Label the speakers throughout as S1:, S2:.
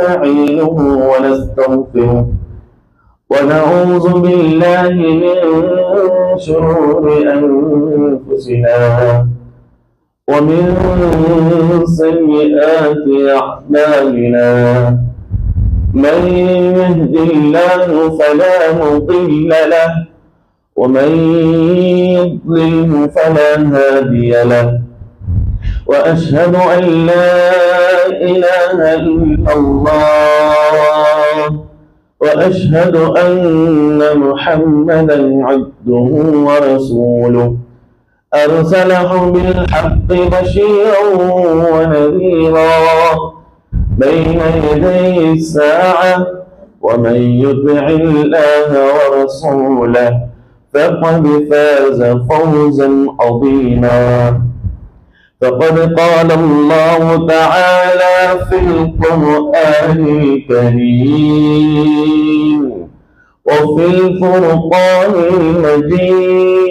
S1: ونستعينه ونستغفره ونعوذ بالله من شرور أنفسنا ومن سيئات أعمالنا من يهد الله فلا مضل له ومن يضلله فلا هادي له وأشهد أن لا إله إلا الله وأشهد أن محمدا عبده ورسوله أرسله بالحق بشيرا ونذيرا بين يدي الساعة ومن يطع الله ورسوله فقد فاز فوزا عظيما فقد قال الله تعالى في القرآن الكريم وفي الفرقان المجيد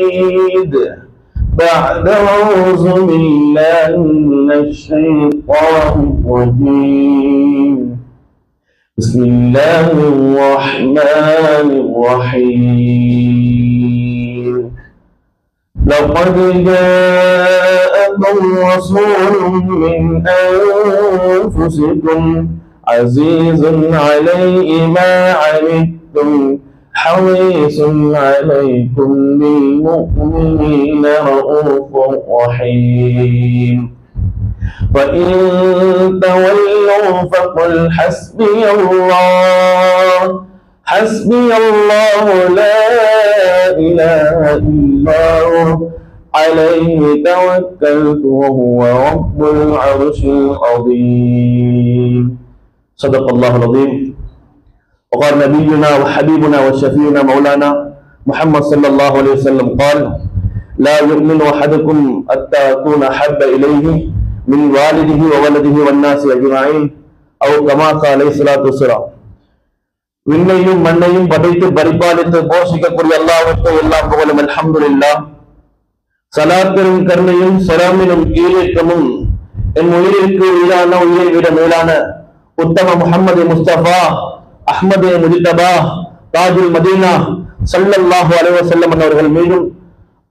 S1: بعد أعوذ بالله من الشيطان الرجيم بسم الله الرحمن الرحيم لقد جاءكم رسول من أنفسكم عزيز عليه ما عنتم حريص عليكم بالمؤمنين رؤوف رحيم فإن تولوا فقل حسبي الله لا إله إلا هو عليه توكلت وهو رب العرش العظيم صدق الله العظيم وقال نبينا وحبيبنا وشفيعنا مولانا محمد صلى الله عليه وسلم قال لا يؤمن أحدكم حتى أكون أحب إليه من والده وولده والناس أجمعين أو كما قال عليه الصلاة والسلام விண்ணையும் மண்ணையும் படைத்து பரிபாலித்து போஷிக்கக்கூடிய அல்லாஹ்வுக்கு எல்லாம் புகழும் அல்ஹம்துலில்லாஹ். சலாத்தின் கருணையும் சலாமினும் ஈரேற்றமும் என் உயிருக்கு உயிரான உயிரை விட மேலான உத்தம முஹம்மது முஸ்தபா அஹ்மது முஜ்தபா தாஜுல் மதீனா ஸல்லல்லாஹு அலைஹி வஸல்லம் அவர்கள் மீதும்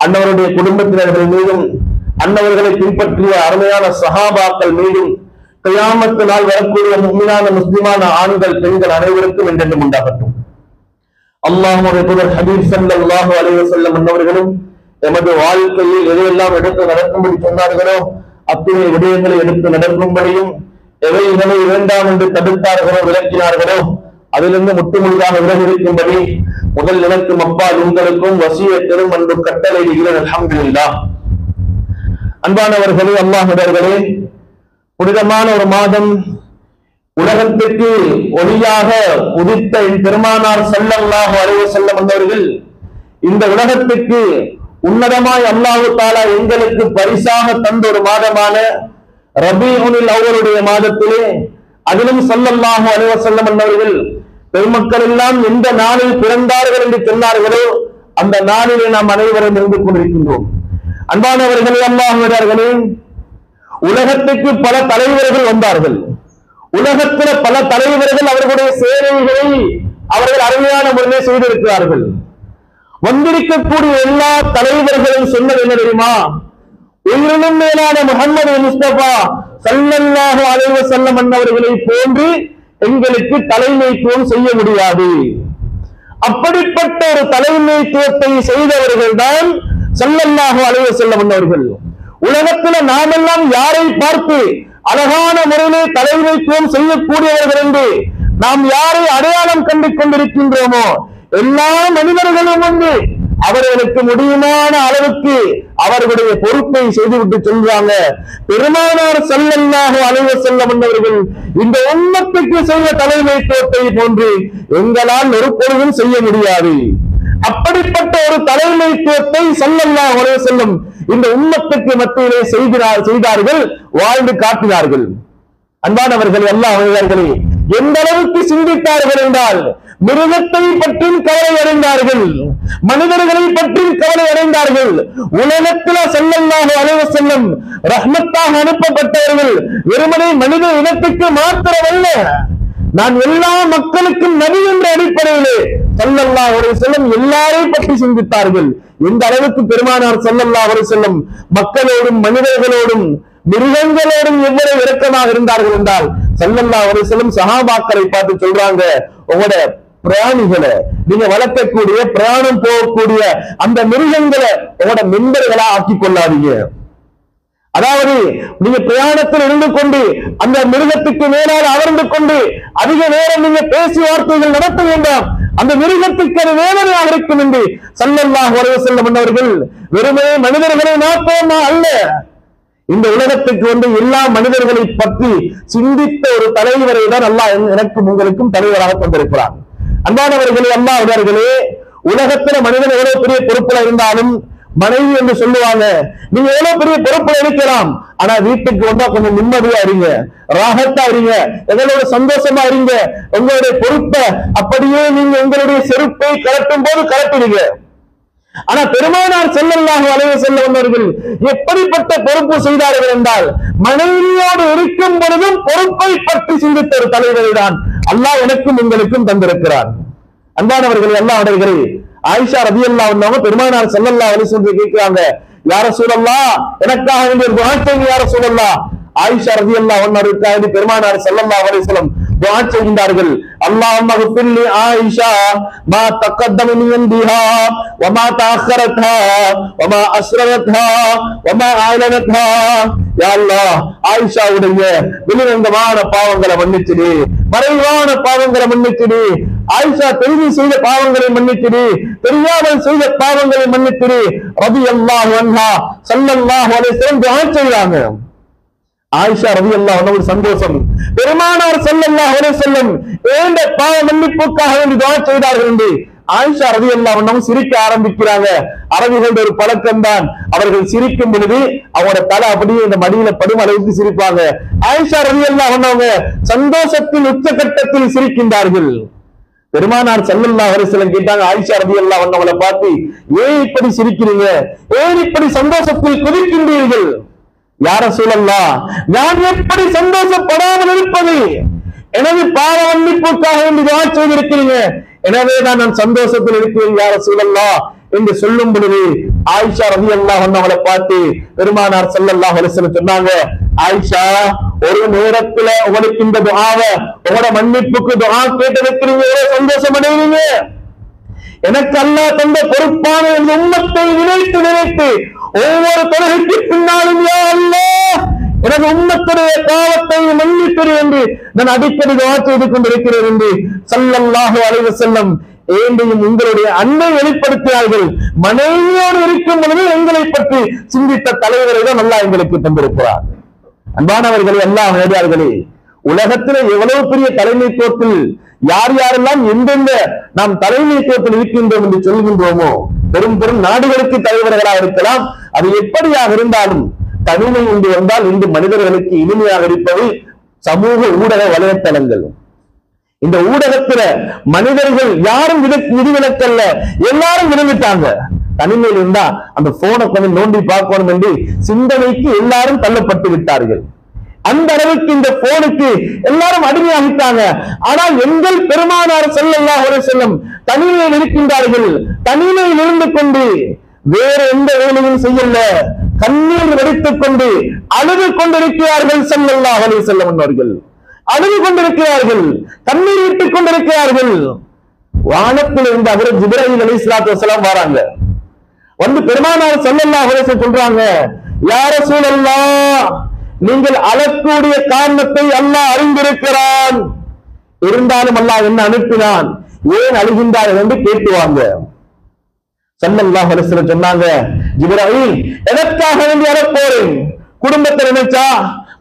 S1: அன்னவருடைய குடும்பத்தினர்கள் மீதும் அன்னவர்களை பின்பற்றிய அருமையான சஹாபாக்கள் மீதும் கியாமத் நாள் வரக்கூடிய முஃமினான முஸ்லிமான ஆண்கள் பெண்கள் அனைவருக்கும் என்றென்றும் உண்டாகட்டும். அல்லாஹ்வுடைய தூதர் ஹபீப் ஸல்லல்லாஹு அலைஹி வஸல்லம் அவர்களும் எமது வாழ்க்கையில் எதையெல்லாம் எடுத்து நடக்கும்படி சொன்னார்களோ அத்தனை விடயங்களை எடுத்து நடக்கும்படியும் எவைகளை வேண்டாம் என்று தடுத்தார்களோ விளக்கினார்களோ அதிலிருந்து முற்றுமுழுதாக விலகி இருக்கும்படி முதல் எனக்கும் அப்பால் உங்களுக்கும் வசியத்திலும் அன்பு கட்டளை அல்ஹம்துலில்லாஹ். அன்பானவர்களே, அல்லாஹ்வுடையவர்களே, புனிதமான ஒரு மாதம் உலகத்திற்கு ஒளியாக உதித்த பெருமானார் ஸல்லல்லாஹு அலைஹி வஸல்லம் அவர்கள் இந்த உலகத்திற்கு உன்னதமாய் அல்லாஹ் தஆலா எங்களுக்கு பரிசாக தந்த ஒரு மாதமான ரபீஉல் அவ்வலுடைய மாதத்திலே அதிலும் ஸல்லல்லாஹு அலைஹி வஸல்லம் அவர்கள் பெருமக்கள் எல்லாம் எந்த நாளில் பிறந்தார்கள் என்று சொன்னார்களோ அந்த நாளிலே நாம் அனைவரும் இருந்து கொண்டிருக்கின்றோம். அன்பானவர்களே, அல்லாஹ்வுடையவர்களே, உலகத்துக்கு பல தலைவர்கள் வந்தார்கள். உலகத்தில் பல தலைவர்கள் அவர்களுடைய சேவைகளை அவர்கள் அருமையான முறையில் செய்திருக்கிறார்கள். வந்திருக்கக்கூடிய எல்லா தலைவர்களும் சொன்னது என்ன தெரியுமா? உயிரினும் மேலான முஹம்மது முஸ்தபா ஸல்லல்லாஹு அலைஹி வஸல்லம் அவர்களை போன்று எங்களுக்கு தலைமைத்துவம் செய்ய முடியாது. அப்படிப்பட்ட ஒரு தலைமைத்துவத்தை செய்தவர்கள் தான் ஸல்லல்லாஹு அலைஹி வஸல்லம் அவர்கள். உலகத்துல நாமெல்லாம் யாரை பார்த்து அழகான முறையிலே தலைமைத்துவம் செய்யக்கூடியவர்கள் என்று நாம் யாரை அடையாளம் கண்டு கொண்டிருக்கின்றோமோ எல்லா மனிதர்களும் வந்து அவர்களுக்கு முடியுமான அளவுக்கு அவர்களுடைய பொறுப்பை செய்துவிட்டு சொல்றாங்க. பெருமானார் ஸல்லல்லாஹு அலைஹி வஸல்லம் அவர்கள் இந்த உம்மத்துக்கு செய்த தலைமைத்துவத்தை போன்று எங்களால் ஒரு பொழுதும் செய்ய முடியாது. அப்படிப்பட்ட ஒரு தலைமைத்துவத்தை ஸல்லல்லாஹு அலைஹி வஸல்லம் இந்த உம்மத்துக்கு மத்தியிலே செய்தார்கள், வாழ்ந்து காட்டினார்கள். அன்பானவர்கள், அல்லாஹ்வுடையவர்களே, எந்த அளவுக்கு சிந்தித்தார்கள் என்றால் மிருகத்தை பற்றியும் கவலை அடைந்தார்கள், மனிதர்களை பற்றியும் கவலை அடைந்தார்கள். உலகத்தில் ஸல்லல்லாஹு அலைஹி வஸல்லம் ரஹ்மத்தாக அனுப்பப்பட்டவர்கள் வெறுமனே மனித இனத்துக்கு மாத்திரமல்ல, நான் எல்லா மக்களுக்கும் நபி என்ற அடிப்படையிலே ஸல்லல்லாஹு அலைஹி வஸல்லம் எல்லாரையும் பற்றி சிந்தித்தார்கள். எந்த அளவுக்கு பெருமானார் ஸல்லல்லாஹு அலைஹி வஸல்லம் மக்களோடும் மனிதர்களோடும் மிருகங்களோடும் எவ்வளவு இரக்கமாக இருந்தார்கள் என்றால் ஸல்லல்லாஹு அலைஹி வஸல்லம் சஹாபாக்களை பார்த்து சொல்றாங்க, உங்களோட பிராணிகளை நீங்க வளர்க்கக்கூடிய பிராணம் போகக்கூடிய அந்த மிருகங்களை உங்களோட மெம்பர்களா ஆக்கி கொள்ளாதீங்க. அதாவது நீங்க பிரயாணத்தில் இருந்து கொண்டு அந்த மிருகத்துக்கு மேலால் அமர்ந்து கொண்டு அதிக நேரம் நீங்க பேசி வார்த்தைகள் நடத்த வேண்டாம். அந்த மிருகத்துக்கு அது வேதனையாக இருக்கும் என்று ஸல்லல்லாஹு அலைஹி வஸல்லம் அவர்கள் வெறுமே மனிதர்களை மாற்றமா அல்ல, இந்த உலகத்துக்கு எல்லா மனிதர்களை பற்றி சிந்தித்த ஒரு தலைவரை தான் அல்லாஹ் எனக்கும் உங்களுக்கும் தலைவராக கொண்டிருக்கிறார். அன்பானவர்களே, அல்லாஹ்வர்களே, உலகத்துல மனிதன் எவ்வளவு பெரிய பொறுப்புல இருந்தாலும் மனைவி என்று சொல்லுவாங்க, நீங்க எவ்வளவு பெரிய பொறுப்புல இருக்கலாம், ஆனா வீட்டுக்கு வந்தா கொஞ்சம் நிம்மதியா இருங்க, ராகத்தா இருங்க, எங்களோட சந்தோஷமா இருங்க. உங்களுடைய பொறுப்பை அப்படியே நீங்க உங்களுடைய செருப்பை கலட்டும் போது கலட்டுறீங்க. ஆனா பெருமானார் ஸல்லல்லாஹு அலைஹி வஸல்லம் அவர்கள் எப்படிப்பட்ட பொறுப்பு செய்தார்கள் என்றால் மனைவியோடு இருக்கும் பொழுதும் பொறுப்பை பற்றி சிந்தித்த ஒரு தலைவரை தான் அல்லாஹ் எனக்கும் உங்களுக்கும் தந்திருக்கிறார். அன்பானவர்கள், அல்லாஹ்வர்களே, ஆயிஷா ரலியல்லாஹு அன்ஹா பெருமானார் ஸல்லல்லாஹு அலைஹி வஸல்லம் கேட்கிறாங்க, யா ரசூலல்லாஹ், எனக்காக வேண்டிய துஆ செய்யுங்க யா ரசூலல்லாஹ். ஆயிஷா ரலியல்லாஹு அன்ஹா பெருமானார் ஸல்லல்லாஹு அலைஹி வஸல்லம் துஆ செய்கின்றார்கள், அல்லாஹும்ம ஃபிர் லி ஆயிஷா மா தகத்தம மின் திஹா வ மா தஅக்கரத்ஹா வ மா அஸ்ரரத்ஹா வ மா அலனத்ஹா. யா அல்லாஹ், ஆயிஷாவுடைய வெளிரங்கமான பாவங்களை மன்னிச்சிடு, மறைவான பாவங்களை மன்னிச்சிடு, ஆயிஷா தெரிந்து செய்த பாவங்களை மன்னிச்சிடு, தெரியாமல் செய்த பாவங்களை மன்னிச்சிடு. ரலியல்லாஹு அன்ஹா ஸல்லல்லாஹு அலைஹி வஸல்லம் துஆ செய்றாங்க. ஆயிஷா ரலியல்லாஹு அன்ஹா சந்தோஷம், பெருமானார் ஸல்லல்லாஹு அலைஹி வஸல்லம் ஏண்ட பாவ மன்னிப்புக்காக வேண்டி துஆ செய்தார்கள் என்று ஆயிஷா ரலியல்லாஹு அன்ஹா சிரிக்க ஆரம்பிக்கிறாங்க. அரபிகளுடைய ஒரு பழக்கம் தான், அவர்கள் சிரிக்கும் பொழுது அவங்களோட தலை அப்படியே இந்த மடியில படும் அளவுக்கு சிரிப்பாங்க. ஆயிஷா ரலியல்லாஹு அன்ஹா சந்தோஷத்தின் உச்சகட்டத்தில் சிரிக்கின்றார்கள். பெருமானார் ஸல்லல்லாஹு அலைஹி வஸல்லம் கேட்டாங்க ஆயிஷா ரலியல்லாஹு அன்ஹாவை பார்த்து, ஏன் இப்படி சிரிக்கிறீங்க, ஏன் இப்படி சந்தோஷத்தில் குதிக்கின்றீர்கள்? யா ரசூலல்லாஹ், நான் எப்படி சந்தோஷப்படாமல் இருப்பது? எனது பாவ மன்னிப்புக்காக வேண்டி துஆ செய்திருக்கிறீங்க, எனவே தான் நான் சந்தோஷத்தில் இருக்கிறேன் யா ரசூலல்லாஹ் என்று சொல்லும் பொழுது ஆயிஷா ரலியல்லாஹு அன்ஹாவை பார்த்து பெருமானார் ஸல்லல்லாஹு அலைஹி வஸல்லம் சொன்னாங்க, ஆயிஷா, ஒரு நேரத்துல உங்களுக்கு இந்த துஆவை உங்களோட மன்னிப்புக்கு துஆ கேட்டிருக்கிறீங்க, சந்தோஷம் அடைவீங்க. எனக்கு அல்லாஹ் தந்த பொறுப்பான இந்த உம்மத்தை நினைத்து நினைத்து ஒவ்வொரு தொழுகைக்கு பின்னாலும் யா அல்லாஹ் எனது உம்மத்துடைய பாவத்தை மன்னிப்பிரு என்று நான் அடிக்கடி துஆ செய்து கொண்டிருக்கிறேன் என்று ஸல்லல்லாஹு அலைஹி வஸல்லம் ஏண்டையும் உங்களுடைய அன்பை வெளிப்படுத்தினார்கள். மனைவியோடு இருக்கும் பொழுது எங்களை பற்றி சிந்தித்த தலைவரை தான் அல்லாஹ் எங்களுக்கு தந்திருக்கிறார். அன்பானவர்களே, அல்லாஹ் நேடியார்களே, உலகத்திலே எவ்வளவு பெரிய தலைமைத்துவத்தில் யார் யாரெல்லாம் எந்தெந்த நாம் தலைமைத்துவத்தில் இருக்கின்றோம் என்று சொல்கின்றோமோ, பெரும் பெரும் நாடுகளுக்கு தலைவர்களாக இருக்கலாம், அது எப்படியாக இருந்தாலும் தனிமை உண்டு வந்தால் இன்று மனிதர்களுக்கு இனிமையாக இருப்பது சமூக ஊடக வலைத்தளங்கள். இந்த ஊடகத்துல மனிதர்கள் யாரும் விதிவிலக்கல்ல, எல்லாரும் விரும்பிட்டாங்க. தனிமையில் இருந்தா அந்த போனை கொஞ்சம் நோண்டி பார்க்கணும் என்று சிந்தனைக்கு எல்லாரும் தள்ளப்பட்டு விட்டார்கள். அந்த அளவுக்கு இந்த போனுக்கு எல்லாரும் அடிமையாகிட்டாங்க. ஆனால் எங்கள் பெருமானார் ஸல்லல்லாஹு அலைஹி வஸல்லம் தனிமையில் இருக்கின்றார்கள். தனிமையில் இருந்து கொண்டு வேற எந்த வேலையும் செய்யல, கண்ணீர் வடித்துக் கொண்டு அழுது கொண்டிருக்கிறார்கள். ஸல்லல்லாஹு அலைஹி வஸல்லம் அவர்கள் அழுது கொண்டிருக்கிறார்கள், கண்ணீர் விட்டுக் கொண்டிருக்கிறார்கள். வானத்தில் இருந்து அவர் ஜிப்ரீல் அலைஹிஸ்ஸலாத்து வஸலாம் வராங்க. வந்து பெருமானார் ஸல்லல்லாஹு அலைஹி வஸல்லம் சொல்றாங்க, யா ரசூலல்லாஹ், நீங்கள் அழக்கூடிய காரணத்தை அல்லாஹ் அறிந்திருக்கிறான், இருந்தாலும் அல்லாஹ் என்ன அனுப்பினான், ஏன் அழுகின்றார்கள் என்று கேட்டுவாங்க. ஸல்லல்லாஹு அலைஹி வஸல்லம் சொன்னாங்க, ஜிப்ரீல், எதற்காக வேண்டி அழப்போறேன்? குடும்பத்தை நினைச்சா,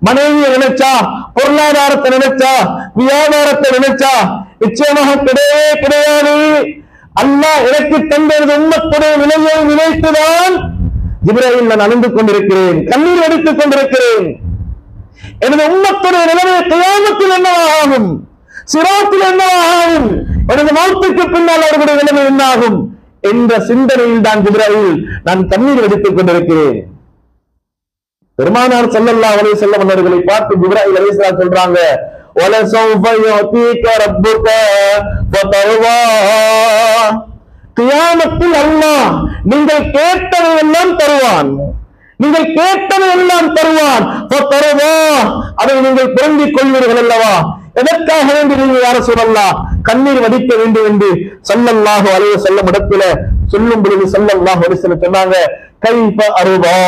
S1: மனைவியை நினைச்சா, பொருளாதாரத்தை நினைச்சா, வியாபாரத்தை நினைச்சா? நிச்சயமாக கிடையவே கிடையாது. அல்லாஹ் எனக்கு தந்த உம்மத்துடைய நிலையை நினைத்துதான் ஜிப்ரீல் நான் அழுந்து கொண்டிருக்கிறேன், கண்ணீர் வடித்துக் கொண்டிருக்கிறேன். எனது உம்மத்துடைய நிலைமை கியாமத்தில் என்னவாகும், சிராத்தில் என்னவாகும், எனது மௌத்துக்கு பின்னால் அவர்களுடைய நிலைமை என்னாகும் என்ற சிந்தனையில் தான் ஜிப்ரீல் நான் கண்ணீர் வடித்துக் கொண்டிருக்கிறேன். பெருமானார் ஸல்லல்லாஹு அலைஹி வஸல்லம் அவர்களை பார்த்து ஜிப்ரீல் அலைஹிஸ்ஸலாம் சொல்றாங்க, وَلَسَوْفَ يُعْطِيكَ رَبُّكَ فَتَرْضَى. கியாமத்தில் அல்லாஹ் நீங்கள் கேட்டதையெல்லாம் தருவான், நீங்கள் கேட்டதையெல்லாம் தருவான். அதை நீங்கள் பொருந்திக் கொள்வீர்கள் அல்லவா? எதற்காக வேண்டி நீங்கள் யா ரசூலல்லாஹ் கண்ணீர் வடிக்க வேண்டும் என்று ஸல்லல்லாஹு அலைஹி வஸல்லம் இடத்துல சொல்லும் பொழுது ஸல்லல்லாஹு அலைஹி வஸல்லம் சொன்னாங்க, கைஃப அருபா,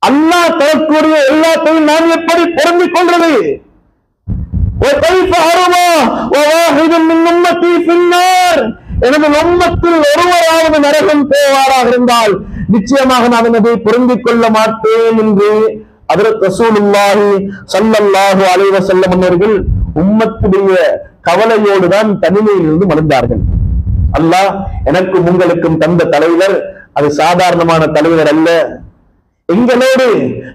S1: அல்லாஹ் தரக்கூடிய எல்லாத்தையும் நாம் எப்படி பொருந்திக் கொள்வது? எனது உம்மத்தில் ஒருவராவது நரகம் போவாராக இருந்தால் நிச்சயமாக நான் அதை பொருந்திக் கொள்ள மாட்டேன் என்று ஹஜ்ரத் ரசூலுல்லாஹி ஸல்லல்லாஹு அலைஹி வஸல்லம் அவர்கள் உம்மத்துடைய கவலையோடு தான் தனிமையிலிருந்து மலர்ந்தார்கள். அல்லாஹ் எனக்கும் உங்களுக்கும் தந்த தலைவர் அது சாதாரணமான தலைவர் அல்ல, எங்களோடு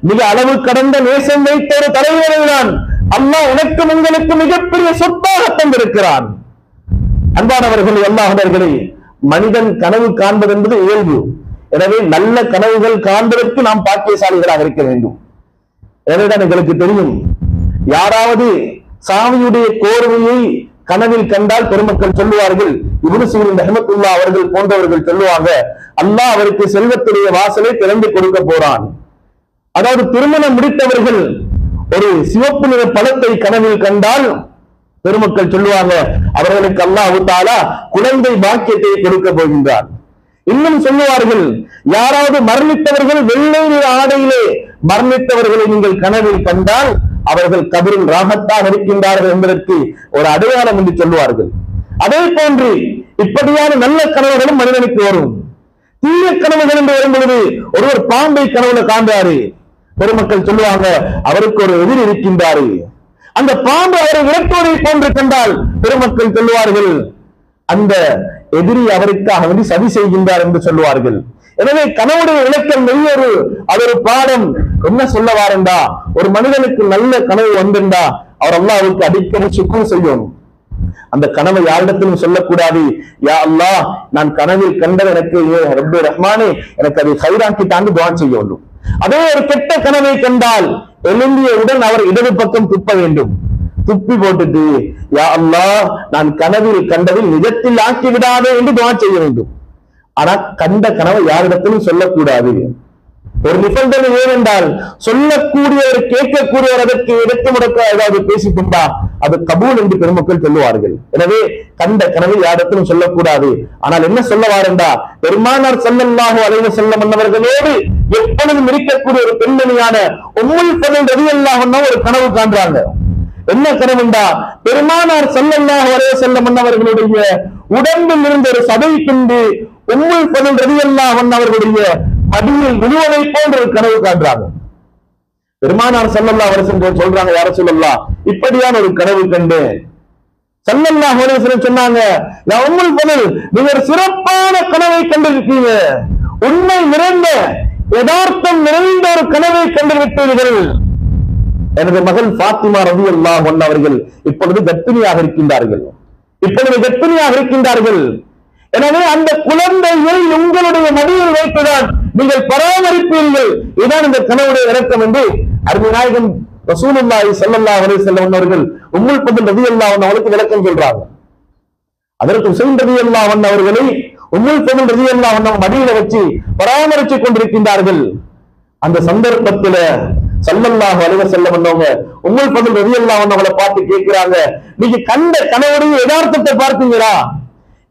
S1: மிக அளவு கடந்த நேசம் வைத்த ஒரு தலைவரை தான் அல்லாஹ் எனக்கும் உங்களுக்கு மிகப்பெரிய சொத்தாக தந்திருக்கிறான். அன்பானவர்களே, அல்லாஹ்வர்களே, மனிதன் கனவு காண்பது என்பது இயல்பு. எனவே நல்ல கனவுகள் காண்பதற்கு நாம் பாக்கியசாலிகளாக இருக்க வேண்டும். எனவேதான் எங்களுக்கு தெரியும், யாராவது சாவியுடைய கோர்வையை கனவில் கண்டால் பெருமக்கள் சொல்லுவார்கள், இப்னு சீரின் ரஹ்மத்துல்லாஹ் அவர்கள் போன்றவர்கள் சொல்லுவாங்க, அல்லாஹ் அவருக்கு செல்வத்துடைய வாசலை திறந்து கொடுக்க போறான். அதாவது திருமணம் முடித்தவர்கள் ஒரு சிவப்பு நிற பழத்தை கனவில் கண்டால் பெருமக்கள் சொல்லுவாங்க, அவர்களுக்கு அல்லாஹ் தஆலா குழந்தை பாக்கியத்தை கொடுக்க போகின்றார். இன்னும் சொல்லுவார்கள், யாராவது மரணித்தவர்கள் வெள்ளை நிற ஆடையிலே மரணித்தவர்களை நீங்கள் கனவில் கண்டால் அவர்கள் கபரில் ராகத்தாக இருக்கின்றார்கள் என்பதற்கு ஒரு அடையாளம் என்று சொல்லுவார்கள். அதே போன்று இப்படியான நல்ல கனவுகளும் மனிதனுக்கு வரும். தீய கனவுகள் என்று வரும் பொழுது ஒருவர் பாம்பை கனவுல காண்றாரு, பெருமக்கள் சொல்லுவாங்க அவருக்கு ஒரு எதிரி இருக்கின்றாரு. அந்த பாம்பு அவரை விரட்டுவதை போன்று கண்டால் பெருமக்கள் சொல்லுவார்கள் அந்த எதிரி அவருக்காக வந்து சதி செய்கின்றார் என்று சொல்லுவார்கள். எனவே கனவுடைய விளக்கம் நெய்யொரு அது ஒரு பாடம். என்ன சொல்ல வாரண்டா, ஒரு மனிதனுக்கு நல்ல கனவு வந்திருந்தா அவர் அல்லாஹ்வுக்கு அடிக்கடி சுக்ர் செய்யணும். அந்த கனவை யாரிடத்திலும் சொல்லக்கூடாது, யா அல்லாஹ் நான் கனவில் கண்டது எனக்கு ரப்பே ரஹ்மானே எனக்கு அதை ஹைராக்கி தாண்டி துஆ செய்ய வேண்டும். அதே ஒரு கெட்ட கனவை கண்டால் எழுந்தியவுடன் அவர் இடது பக்கம் துப்ப வேண்டும். துப்பி போட்டுட்டு யா அல்லாஹ் நான் கனவில் கண்டதில் நிஜத்தில் ஆக்கி விடாதே என்று துஆ செய்ய வேண்டும். ஆனா கண்ட கனவை யாரிடத்திலும் சொல்லக்கூடாது. ஒரு நிபந்தனை ஏனென்றால் சொல்லக்கூடியவர் கேட்கக்கூடியவர் அதற்கு எடுத்து முடக்க ஏதாவது பேசிக்கொண்டா அது கபூல் என்று பெருமக்கள் சொல்லுவார்கள். எனவே கண்ட கனவை யாரிடத்திலும் சொல்லக்கூடாது. ஆனால் என்ன சொல்ல வாரண்டா, பெருமானார் ஸல்லல்லாஹு அலைஹி வஸல்லம் அவர்களோடு எப்பொழுதும் இருக்கக்கூடிய ஒரு பெண்மணியான உம்முல் ஃபதல் ரலியல்லாஹு அன்ஹா ஒரு கனவு காண்றாங்க. என்ன கனவுண்டா, பெருமானார் ஸல்லல்லாஹு அலைஹி வஸல்லம் அவர்களுடைய உடம்பில் இருந்த ஒரு சதை துண்டு உம்முல் ஃபதல் ரலியல்லாஹு அன்ஹா அவர்களுடைய மடியில் விழுவதை போன்ற ஒரு கனவு காண்றாங்க. பெருமானார் ஸல்லல்லாஹு அலைஹி வஸல்லம் சொல்றாங்க, யா ரசூலல்லாஹ் இப்படியான ஒரு கனவு கண்டு. ஸல்லல்லாஹு அலைஹி வஸல்லம் சொன்னாங்க, யா உம்முல் ஃபதல் நீங்க ஒரு சிறப்பான கனவை கண்டிருக்கீங்க, உண்மை நிறைந்த யதார்த்தம் நிறைந்த ஒரு கனவை கண்டுவிட்டீர்கள். எனது மகள் ஃபாத்திமா ரலியல்லாஹு அன்ஹா அவர்கள் இப்பொழுது கர்ப்பிணியாக இருக்கின்றார்கள். எனவே அந்த குழந்தையை உங்களுடைய மடியில் வைத்துதான் நீங்கள் பராமரிப்பீர்கள். இதுதான் இந்த கனவுடைய இறக்கம் என்று அருமை நாயகம் ரசூலுல்லாஹி ஸல்லல்லாஹு அலைஹி வஸல்லம் அவர்கள் உம்முல் ஃபதல் ரலியல்லாஹு அன்ஹா அவர்களுக்கு விளக்கம் சொல்றாங்க. அதற்கு ஹுசைன் ரலியல்லாஹு அன்ஹு அவர்களை உம்முல் ஃபதல் ரலியல்லாஹு அன்ஹா மடியில வச்சு பராமரித்துக் கொண்டிருக்கின்றார்கள். அந்த சந்தர்ப்பத்துல ஸல்லல்லாஹு அலைஹி வஸல்லம் அன்னவங்க உம்முல் ஃபதல் ரலியல்லாஹு அன்ஹா அவளை பார்த்து கேட்கிறாங்க, நீங்க கண்ட கனவுடைய யதார்த்தத்தை பார்த்தீங்களா?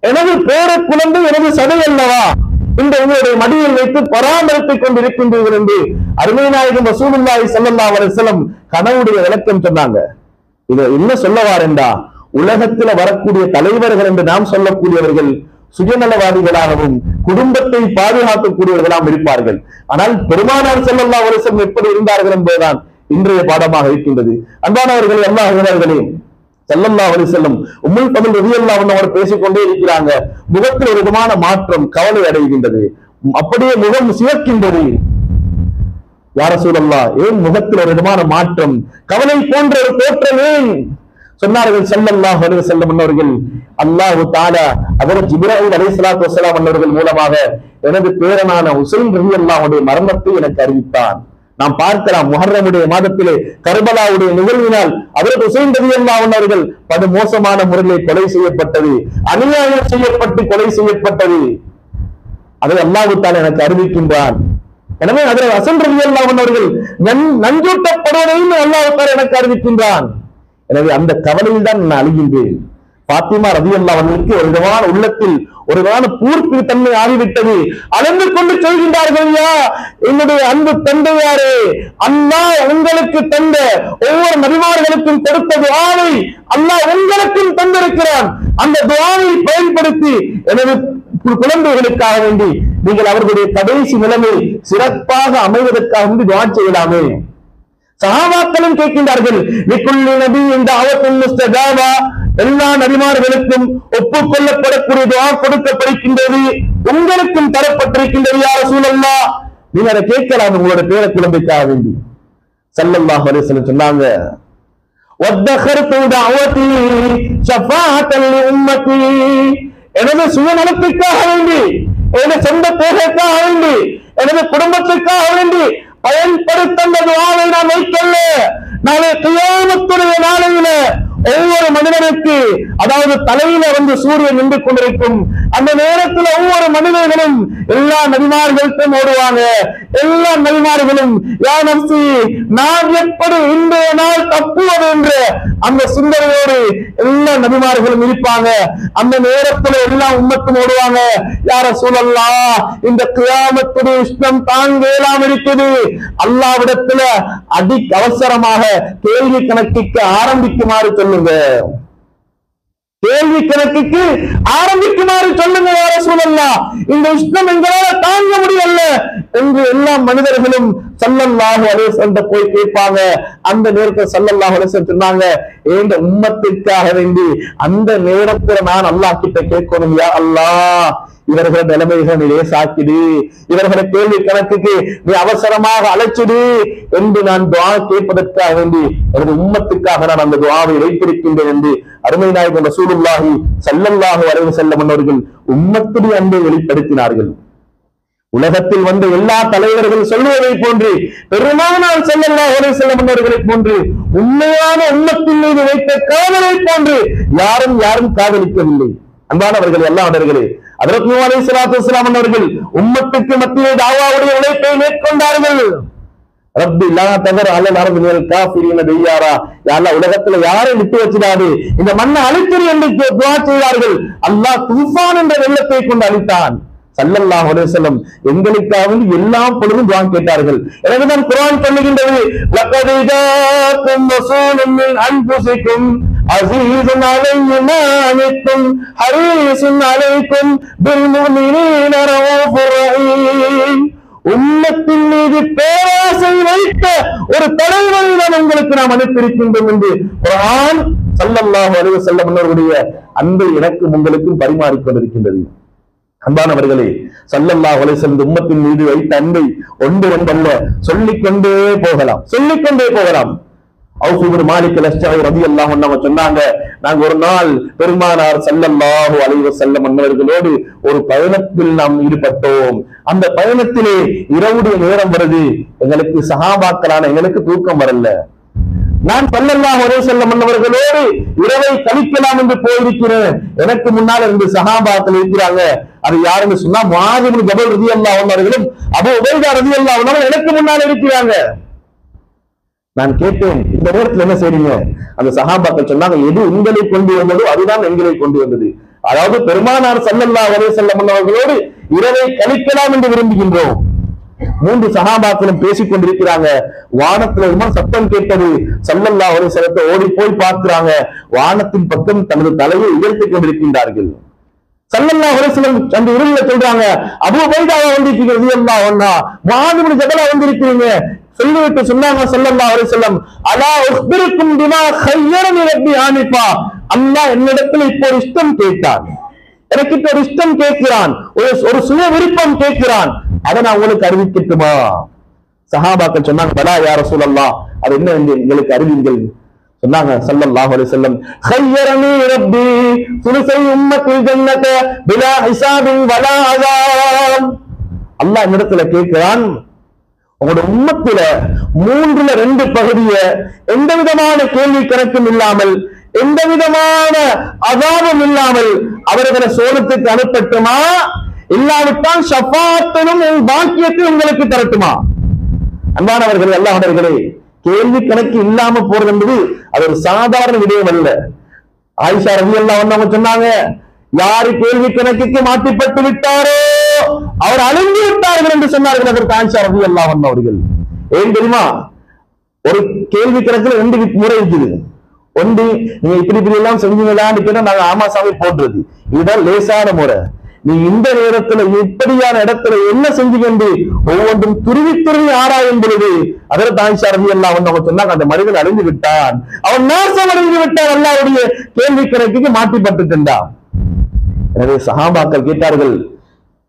S1: எனது பேர குழந்தை எனது சதை அல்லவா, இந்த உங்களுடைய மடியில் வைத்து பராமரித்துக் கொண்டிருக்கின்றீர்கள் என்று அருமை நாயகம் ரசூலுல்லாஹி ஸல்லல்லாஹு அலைஹி வஸல்லம் கனவுடைய விளக்கம் சொன்னாங்க. இதை என்ன சொல்ல வாரண்டா, உலகத்துல வரக்கூடிய தலைவர்கள் என்று நாம் சொல்லக்கூடியவர்கள் சுயநலவாதிகளாகவும் குடும்பத்தை பாதுகாக்கக்கூடியவர்களாகவும் இருப்பார்கள். ஆனால் பெருமானார் ஸல்லல்லாஹு அலைஹி வஸல்லம் எப்படி இருந்தார்கள் என்பதுதான் இன்றைய பாடமாக இருக்கின்றது. அன்பானவர்களே, அல்லாஹ்வினர்களே, ஸல்லல்லாஹு அலைஹி வஸல்லம் உம்முல் ஃபதல் ரலியல்லாஹு அன்ஹா அவர் பேசிக்கொண்டே இருக்கிறாங்க. முகத்தில் ஒரு விதமான மாற்றம், கவலை அடைகின்றது. அப்படியே முகம் சிவக்கின்றது. யா ரசூலல்லாஹ் ஏன் முகத்தில் ஒரு விதமான மாற்றம், கவலை போன்ற ஒரு தோற்றம் ஏன்? சொன்னார்கள் ஸல்லல்லாஹு அலைஹி வஸல்லம் அவர்கள், அல்லாஹ் தஆலா ஹஜ்ரத் ஜிப்ரீல் அலைஹிஸ்ஸலாத்து வஸ்ஸலாம் அவர்கள் மூலமாக எனது பேரனான ஹுசைன் ரலியல்லாஹு அன்ஹுடைய மரணத்தை எனக்கு அறிவித்தான். நாம் பார்க்கலாம் முஹர்ரமுடைய மாதத்திலே கர்பலாவுடைய நிகழ்வினால் ஹஜ்ரத் ஹுசைன் ரலியல்லாஹு அன்ஹு அவர்கள் படு மோசமான முறையிலே கொலை செய்யப்பட்டது, அநியாயம் செய்யப்பட்டு கொலை செய்யப்பட்டது. அதை அல்லாஹ் தஆலா எனக்கு அறிவிக்கின்றான். எனவே ஹஜ்ரத் ஹசன் ரலியல்லாஹு அன்ஹு அவர்கள் நஞ்சூட்டப்படுவதையும் அல்லாஹ் தஆலா எனக்கு அறிவிக்கின்றான். எனவே அந்த கவலையில் தான் நான் அழுகின்றேன். பாத்திமா ரலியல்லாஹு அன்ஹுக்கு ஒரு விதமான உள்ளத்தில் ஒரு விதமான பூர்த்தி தன்மை ஆகிவிட்டது. அழுந்து கொண்டு சொல்கின்றார்கள், யா என்னுடைய அன்பு தந்தையாரே, அல்லாஹ் உங்களுக்கு தந்த ஒவ்வொரு நபிமார்களுக்கும் கொடுத்த துஆவை அல்லாஹ் உங்களுக்கும் தந்திருக்கிறான். அந்த துஆவை பயன்படுத்தி எனது குழந்தைகளுக்காக வேண்டி நீங்கள் அவர்களுடைய கடைசி நிலைமை சிறப்பாக அமைவதற்காக வேண்டி துஆ செய்யலாமே. சஹாபாக்களும் கேட்கின்றார்கள், லிக்குல்லி நபியின் தஅவத்துன் முஸ்தஜாபா, எல்லா நபிமார்களுக்கும் ஒப்புக்கொள்ளப்படக்கூடிய துஆ கொடுக்கப்படுகின்றது, உங்களுக்கும் தரப்பட்டிருக்கின்றது யா ரசூலல்லாஹ். நீங்க அதை கேட்கலாம் உங்களோட பேர குழந்தைக்காக வேண்டி. ஸல்லல்லாஹு அலைஹி வஸல்லம் சொன்னாங்க, வத்தகர்து தஅவதி ஷஃபாஅத்தன் லிஉம்மதி, எனது சுயநலத்துக்காக வேண்டி, எனது சொந்த தேவைக்காக வேண்டி, எனது குடும்பத்துக்காக வேண்டி பயன்படுத்த துஆவை நான் வைக்கல. நாளை கியாமத்துடைய நாளையில ஒவ்வொரு மனிதனுக்கு, அதாவது தலையில வந்து சூரியன் நின்று கொண்டிருக்கும் அந்த நேரத்தில் ஒவ்வொரு மனிதர்களும் எல்லா நபிமார்களுக்கும் ஓடுவாங்க. எல்லா நபிமார்களும் யா நப்சி, நான் எப்படி இன்றைய நாள் தப்புவது என்ற அந்த சிந்தனையோடு எல்லா நபிமார்களும் இருப்பாங்க. அந்த நேரத்தில் எல்லா உம்மத்தும் ஓடுவாங்க, யா ரசூலல்லாஹ், இந்த கியாமத்துடைய உஷ்ணம் தாங்க இயலாம இருக்குது, அல்லாஹ்விடத்துல அவசரமாக கேள்வி கணக்குக்கு ஆரம்பிக்குமாறு சொல்லுங்க, கேள்வி கணக்குக்கு ஆரம்பிக்குமாறு சொல்லுங்க யா ரசூலல்லாஹ், இந்த உஷ்ணம் எங்களால தாங்க முடியல என்று எல்லா மனிதர்களும் ஸல்லல்லாஹு அலைஹி வஸல்லம் போய் கேட்பாங்க. அந்த நேரத்தில் ஸல்லல்லாஹு அலைஹி வஸல்லம் சொன்னாங்க, இந்த உம்மத்திற்காக வேண்டி அந்த நேரத்தில் நான் அல்லாஹ் கிட்ட கேட்கணும், யா அல்லாஹ் இவர்கள நிலைமைகளை நீ லேசாக்கிடு, இவர்களை கேள்வி கணக்குக்கு நீ அவசரமாக அழைச்சிடு என்று நான் துஆ கேட்பதற்காக வேண்டி எனது உம்மத்துக்காக நான் அந்த துஆவை வைத்திருக்கின்றேன் என்று அருமை நாயகம் ரசூலுல்லாஹி ஸல்லல்லாஹு அலைஹி வஸல்லம் அவர்கள் உம்மத்துடைய அன்பை வெளிப்படுத்தினார்கள். உலகத்தில் வந்த எல்லா தலைவர்கள் சொல்லுவதை போன்று, பெருமானார் ஸல்லல்லாஹு அலைஹி வஸல்லம் அவர்களை போன்று, உண்மையான உம்மத்தின் மீது வைத்த காதலை போன்று யாரும் காதலிக்கவில்லை. அன்பானவர்கள், எல்லா அவர்களே, ஹஜ்ரத் நூஹ் அலைஹிஸ்ஸலாத்து வஸ்ஸலாம் அவர்கள் உம்மத்துக்கு மத்தியிலே தாவாவுடைய உழைப்பை மேற்கொண்டார்கள். ரப்பி லா ததர் அலல் அர்தி மினல் காஃபிரீன தய்யாரா, யா அல்லாஹ் உலகத்துல யாரையும் விட்டு வச்சிடாதே, இந்த மண்ணை அழிச்சிரு என்று துஆ செய்தார்கள். அல்லாஹ் தூஃபான் என்ற வெள்ளத்தை கொண்டு அழித்தான். ஸல்லல்லாஹு அலைஹி வஸல்லம் எங்களுக்காக எல்லா பொழுதும் துஆ கேட்டார்கள். எனவேதான் குர்ஆன் சொல்லுகின்றது, லகத் ஜாஅக்கும் ரசூலுன் மின் அன்ஃபுசிக்கும் அஸீஸுன் அலைஹி மா அனித்தும் ஹரீஸுன் அலைக்கும் பில் முஃமினீன ரഊஃபுர் ரஹீம். உம்மத்தின் மீது பேராசை வைத்த ஒரு தலைவரை நான் உங்களுக்கு நாம் அனுப்பியிருக்கின்றோம் என்று குர்ஆன் ஸல்லல்லாஹு அலைஹி வஸல்லம் அவர்களுடைய அன்பை எனக்கும் உங்களுக்கும் பரிமாறிக்கொண்டிருக்கின்றது. அன்பானவர்களே, ஸல்லல்லாஹு அலைஹி வஸல்லம் உம்மத்தின் மீது வைத்த அன்பை ஒன்று ஒன்றல்ல சொல்லிக்கொண்டே போகலாம். அவுஃப் இப்னு மாலிக் அல்-அஷ்ஜஅரி ரலியல்லாஹு அன்ஹு சொன்னாங்க, நாங்க ஒரு நாள் பெருமானார் ஸல்லல்லாஹு அலைஹி வஸல்லம் அவர்களோடு ஒரு பயணத்தில் நாம் ஈடுபட்டோம். அந்த பயணத்திலே இரவுடைய நேரம் வருது, எங்களுக்கு சஹாபாக்களான எங்களுக்கு தூக்கம் வரல. நான் ஸல்லல்லாஹு அலைஹி வஸல்லம் அவர்களோடு இரவை கழிக்கலாம் என்று போயிருக்கிறேன். எனக்கு முன்னால் 2 சஹாபாக்கள் இருக்கிறாங்க. அது யாருன்னு சொன்னா முஆத் இப்னு ஜபல் ரலியல்லாஹு அன்ஹு அவர்களும் அபூ உபைதா ரலியல்லாஹு அன்ஹு எனக்கு முன்னால் இருக்கிறாங்க. நான் கேட்டேன், இந்த நேரத்தில் என்ன செய்றீங்க? அந்த சஹாபாக்கள் சொன்னாங்க, எது உங்களை கொண்டு வந்ததோ அதுதான் எங்களை கொண்டு வந்தது. அதாவது பெருமானார் ஸல்லல்லாஹு அலைஹி வஸல்லம் அவர்களோடு இரவை கழிக்கலாம் என்று விரும்புகின்றோம். 3 சஹாபாக்களும் பேசிக் கொண்டிருக்கிறாங்க. வானத்துல சத்தம் கேட்டது. ஸல்லல்லாஹு அலைஹி வஸல்லம் ஓடி போய் பார்க்கிறாங்க. வானத்தின் பக்கம் தனது தலையை உயர்த்திக் கொண்டிருக்கின்றார்கள். ஸல்லல்லாஹு அலைஹி வஸல்லம் அந்த இருள சொல்றாங்க, அபூ உபைதா வந்திருக்கீங்க ரலியல்லாஹு அன்ஹு, முஆத் இப்னு ஜபல் வந்திருக்கீங்க. சொல்லிவிட்டு சொன்னாங்க ஸல்லல்லாஹு அலைஹி வஸல்லம், அலா உக்பிருக்கும் பிமா ഖയ്யரனி ரப்பி ஆனிஃபா, அல்லாஹ் என்னிடத்தில் இப்போ ஒரு இஷ்டம் கேட்டான், எனக்கு இப்போ ஒரு இஷ்டம் கேட்கிறான், ஒரு சுய விருப்பம் கேட்கிறான், அதை நான் உங்களுக்கு அறிவிக்கட்டுமா? சஹாபாக்கள் சொன்னாங்க, பலா யா ரசூலல்லாஹ், அது என்ன என்று எங்களுக்கு அறிவிங்கள். சொன்னாங்க ஸல்லல்லாஹு அலைஹி வஸல்லம், ഖയ്யரனி ரப்பி சுலுஸை உம்மத்தில் ஜன்னத பிலா ஹிசாபின் வலா அஸாப். அல்லாஹ் என்னிடத்துல கேட்கிறான், உங்களோட உம்மத்தில 2/3 பகுதியை எந்த விதமான கேள்வி கணக்கும் இல்லாமல், எந்த விதமான அதாபம் இல்லாமல் அவர்களை சோனத்துக்கு அனுப்பட்டுமா, இல்லாவிட்டால் ஷஃபாஅத்தும் பாக்கியத்தை உங்களுக்கு தரட்டுமா? அன்பானவர்களே, அல்லாஹ்வர்களே, கேள்வி கணக்கு இல்லாம போறது என்பது அது ஒரு சாதாரண விடயம் அல்ல. ஆயிஷா ரலியல்லாஹு அன்ஹா சொன்னாங்க, யாரு கேள்வி கணக்குக்கு மாட்டிப்பட்டு விட்டாரோ அவர் அழிந்து விட்டார்கள் என்று சொன்னார்கள். அதற்கு ஆயிஷா ரலியல்லாஹு அன்ஹா அவர்கள். ஏன் தெரியுமா? ஒரு கேள்வி கணக்குல 2 முறை இருக்குது. ஒன்று, நீங்க இப்படி எல்லாம் செஞ்சீங்களான்னு கேட்டா நாங்க ஆமா சாமி போடுறது, இதுதான் லேசான முறை. நீ இந்த நேரத்துல இப்படியான இடத்துல என்ன செஞ்சீங்க என்று ஒவ்வொன்றும் துருவி ஆராயும் பொழுது அதற்கு ஆயிஷா ரலியல்லாஹு அன்ஹா சொன்னாங்க, அந்த மனிதன் அழிந்து விட்டான், அவன் நாசம் அடைந்து விட்டான், அல்லாஹ்வுடைய கேள்வி கணக்குக்கு மாட்டிப்பட்டுட்டான். எனவே சஹாபாக்கள் கேட்டார்கள்,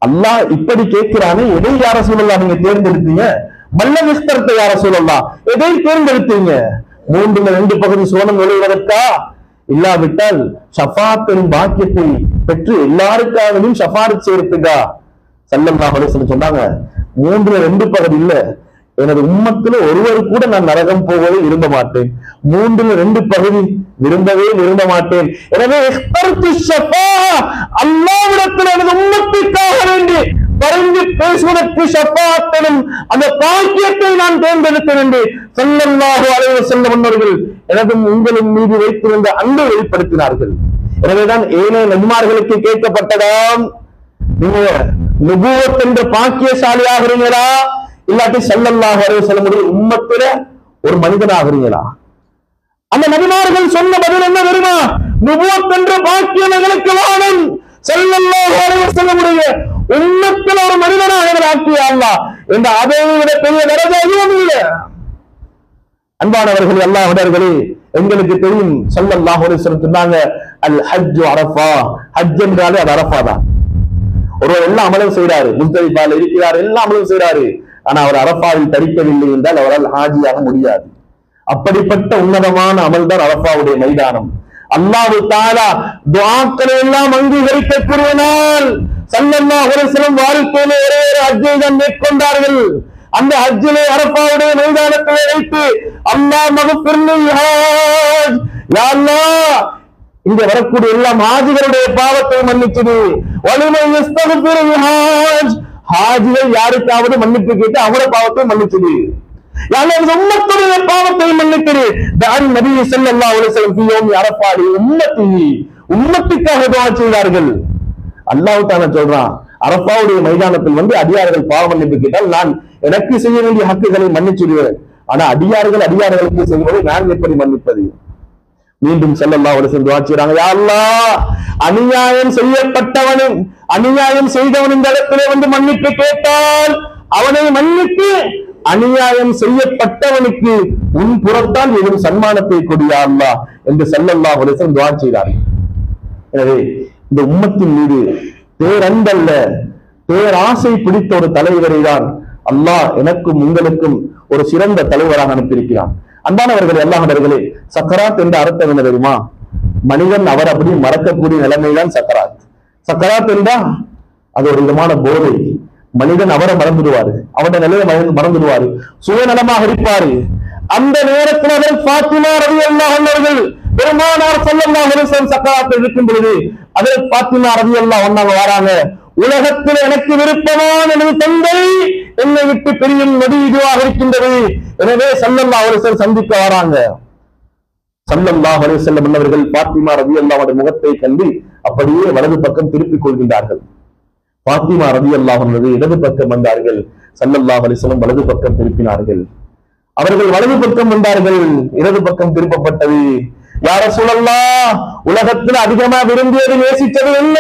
S1: அல்லாஹ் இப்படி கேட்கிறானே, எதை யா ரசூலல்லாஹ் நீங்க தேர்ந்தெடுத்தீங்க? மல்ல விஸ்தரத்தை யா ரசூலல்லாஹ் எதை தேர்ந்தெடுத்தீங்க? 2/3 பகுதி சோனம் நுழைவதற்கா, இல்லாவிட்டால் ஷஃபாஅத்தின் பாக்கியத்தை பெற்று எல்லாருக்காகவும் ஷஃபாஅத் செய்யறதுக்கா? ஸல்லல்லாஹு அலைஹி வஸல்லம் சொன்னாங்க, 2/3 பகுதி இல்ல, எனது உம்மத்துல ஒருவர் கூட நான் நரகம் போகவே விரும்ப மாட்டேன். 2/3 பகுதி விரும்ப மாட்டேன். எனவே அல்லாஹ்விடத்தில் எனது உம்மத்துக்காக வேண்டி பரிந்து பேசுவதற்கு ஷஃபாஅத்தும் அந்த பாக்கியத்தை நான் தேர்ந்தெடுத்தேன் என்று ஸல்லல்லாஹு அலைஹி வஸல்லம் அவர்கள் எனதும் உங்களின் மீது வைத்திருந்த அன்பை வெளிப்படுத்தினார்கள். எனவேதான் ஏனைய நபிமார்களுக்கு கேட்கப்பட்டதாம், நீங்க நுபுவத் என்ற பாக்கியசாலியாகிறீங்களா, இல்லாட்டி ஸல்லல்லாஹு அலைஹி வஸல்லம் உம்மத்தில ஒரு மனிதனாகிறீங்களா? அந்த நபிமார்கள் சொன்ன பதில் என்ன தெரியுமா? நுபுவத் என்ற பாக்கியம் எங்களுக்கு வாழும், ஸல்லல்லாஹு அலைஹி வஸல்லம் உம்மத்தில் ஒரு மனிதனாக ஆக்கிய அல்லாஹ் என்ற அதை விட பெரிய தரஜா எதுவும் இல்லை. அன்பானவர்கள், அல்லாஹ்விடர்களே, எங்களுக்கு தெரியும் ஸல்லல்லாஹு அலைஹி வஸல்லம் சொன்னாங்க, அல் ஹஜ்ஜு அரஃபா, ஹஜ் என்றாலே அது அரஃபா தான். ஒருவர் எல்லா அமலும் செய்யறாரு, முஸ்தலிஃபால இருக்கிறார், எல்லா அமலும் செய்யறாரு, ஆனா அவர் அரஃபாவில் தரிக்கவில்லை என்றால் அவரால் ஹாஜியாக முடியாது. அப்படிப்பட்ட உன்னதமான அமல் தான் அரஃபாவுடைய மைதானம். அல்லாஹ் தஆலா துஆக்களை எல்லாம் அங்கீகரிக்கக்கூடிய நாள். ஸல்லல்லாஹு அலைஹி வஸல்லம் வாழ்க்கையிலே ஒரே ஒரு ஹஜ்ஜை தான் மேற்கொண்டார்கள். அந்த ஹஜ்ஜிலே அரஃபாவுடைய மைதானத்திலே வைத்து அல்லாஹ் மக்ஃபிர்லி ஹாஜ், யா அல்லாஹ் இங்க வரக்கூடிய எல்லா ஹாஜிகளுடைய பாவத்தை மன்னிச்சிடு, வலிமன் யஸ்தக்ஃபிரு ஹாஜ், ஹாஜிகள் யாருக்காவது மன்னிப்பு கேட்டு அவரோட பாவத்தை மன்னிச்சிடு, யா அல்லாஹ் உம்மத்துடைய பாவத்தை மன்னிச்சிடு. தான் நபி ஸல்லல்லாஹு அலைஹி வஸல்லம் யௌமி அரஃபா உம்மத்துக்காக துஆ செய்தார்கள். அல்லாஹ் தஆலா சொல்றான், அரஃபாவுடைய மைதானத்தில் அடியார்கள் பாவ மன்னிப்பு கேட்டால் நான் எனக்கு செய்ய வேண்டிய ஹக்குகளை மன்னிச்சிடுவேன், ஆனா அடியார்களுக்கு செய்வதை நான் எப்படி மன்னிப்பது? மீண்டும் ஸல்லல்லாஹு அலைஹி வஸல்லம் துஆ செய்றாங்க, யா அல்லாஹ் அநியாயம் செய்யப்பட்டவனும் அநியாயம் செய்தவனும் இந்த இடத்திலே மன்னிப்பு கேட்டால் அவனை மன்னித்து அநியாயம் செய்யப்பட்டவனுக்கு உன் புறத்தால் எதுவும் சன்மானத்தை கொடியா அல்லாஹ் என்று ஸல்லல்லாஹு அலைஹி வஸல்லம் துஆ செய்தார்கள். எனவே இந்த உம்மத்தின் மீது பேரன்பல்ல பேராசை பிடித்த ஒரு தலைவரை தான் அல்லாஹ் எனக்கும் உங்களுக்கும் ஒரு சிறந்த தலைவராக அனுப்பியிருக்கிறான். அன்பானவர்களே, அல்லாஹ்வர்களே, சக்கராத் என்ற அர்த்தம் என்ன தெரியுமா? மனிதன் அவர் அப்படி மறக்கக்கூடிய நிலைமைதான் சக்கராத். சக்கராத் என்றா அது ஒரு விதமான போதை. மனிதன் அவரை மறந்துடுவாரு, அவருடைய நிலையை மறந்துடுவாரு, சுயநலமாக இருப்பாரு. அந்த நேரத்தில் அவர் ஃபாத்திமா ரலியல்லாஹு அன்ஹா அவர்கள் பெருமானார் ஸல்லல்லாஹு அலைஹி வஸல்லம் சக்கராத்தில் இருக்கும் பொழுது அதற்கு ஃபாத்திமா ரலியல்லாஹு அன்ஹா வராங்க, உலகத்தில் எனக்கு விருப்பமான எனது தந்தை என்னை விட்டு பிரியும் நொடி இதுவாக இருக்கின்றது, எனவே ஸல்லல்லாஹு அலைஹி வஸல்லம் சந்திக்க வராங்க. ஸல்லல்லாஹு அலைஹி வஸல்லம் அவர்கள் ஃபாத்திமா ரலியல்லாஹு அன்ஹா முகத்தை கண்டு அப்படியே வலது பக்கம் திருப்பிக் கொள்கின்றார்கள். ஃபாத்திமா ரலியல்லாஹு அன்ஹா இடது பக்கம் வந்தார்கள், ஸல்லல்லாஹு அலைஹி வஸல்லம் வலது பக்கம் திருப்பினார்கள். அவர்கள் வலது பக்கம் வந்தார்கள், இடது பக்கம் திருப்பப்பட்டது. யா ரசூலல்லாஹ், உலகத்தில் அதிகமா விரும்பியது நேசித்தது என்ன?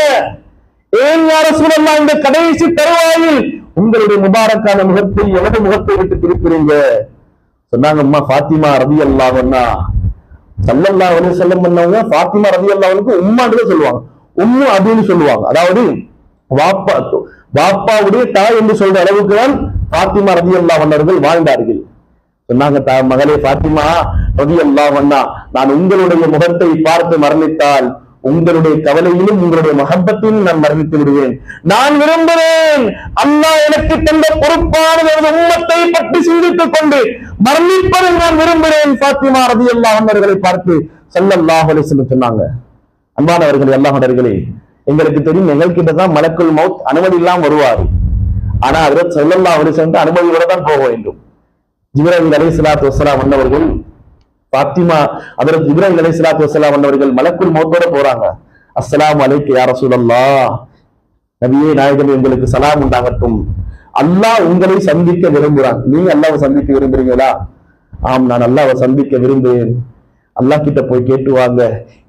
S1: ஏன் யா ரசூலல்லாஹ் இந்த கடைசி தருவாயில் உங்களுடைய முபாரக்கான முகத்தை எனது முகத்தை விட்டு திருப்பிறீங்க? சொன்னாங்க, அம்மா ஃபாத்திமா ரலியல்லாஹு அன்ஹா. ஸல்லல்லாஹு அலைஹி வஸல்லம் பண்ணவங்க ஃபாத்திமா ரலியல்லாஹு அன்ஹா உம்மான்னு சொல்லுவாங்க, உம்மு அப்படின்னு சொல்லுவாங்க. அதாவது வாப்பாவுடைய தாய் என்று சொல்ற அளவுக்கு தான் ஃபாத்திமா ரலியல்லாஹு அன்ஹா அவர்கள் வாழ்ந்தார்கள். சொன்னாங்க, மகளே ஃபாத்திமா ரலியல்லாஹு அன்ஹா, நான் உங்களுடைய முகத்தை பார்த்து மரணித்தால் உங்களுடைய கவலையிலும் உங்களுடைய மஹப்பத்திலும் நான் மரணித்து விடுவேன். நான் விரும்புகிறேன் அல்லாஹ் எனக்கு தந்த பொறுப்பான உம்மத்தை பற்றி சிந்தித்துக் கொண்டு மரணிப்பதை நான் விரும்புகிறேன். ஃபாத்திமா ரலியல்லாஹு அன்ஹா அவர்களை பார்த்து ஸல்லல்லாஹு அலைஹி வஸல்லம் சொன்னாங்க, அன்பானவர்களே, அல்லாஹ்வுடையவர்களே, எங்களுக்கு தெரியும் எங்கள்கிட்ட தான் மலக்குல் மௌத் அனுமதி இல்லாம வருவாரு. ஆனா ஹஜ்ரத் ஸல்லல்லாஹு அலைஹி வஸல்லம் அனுமதியோட தான் போக வேண்டும். ஜிப்ரீல் அலைஹிஸ்ஸலாத்து வஸ்ஸலாம் வந்தவர்கள் பாத்திமா ஹஜ்ரத் ஜிப்ரீல் அலைஹிஸ்ஸலாத்து வஸ்ஸலாம் வந்தவர்கள் மலக்குல் மௌத்தோட போறாங்க. அஸ்ஸலாமு அலைக்க யா ரசூலல்லாஹ், நபியே நாயகமே உங்களுக்கு சலாம் உண்டாகட்டும். அல்லாஹ் உங்களை சந்திக்க விரும்புகிறான். நீங்க அல்லாஹ்வை சந்திக்க விரும்புறீங்களா? ஆம், நான் அல்லாஹ்வை சந்திக்க விரும்புகிறேன். அல்லாஹ் கிட்ட போய் கேட்டுவாங்க,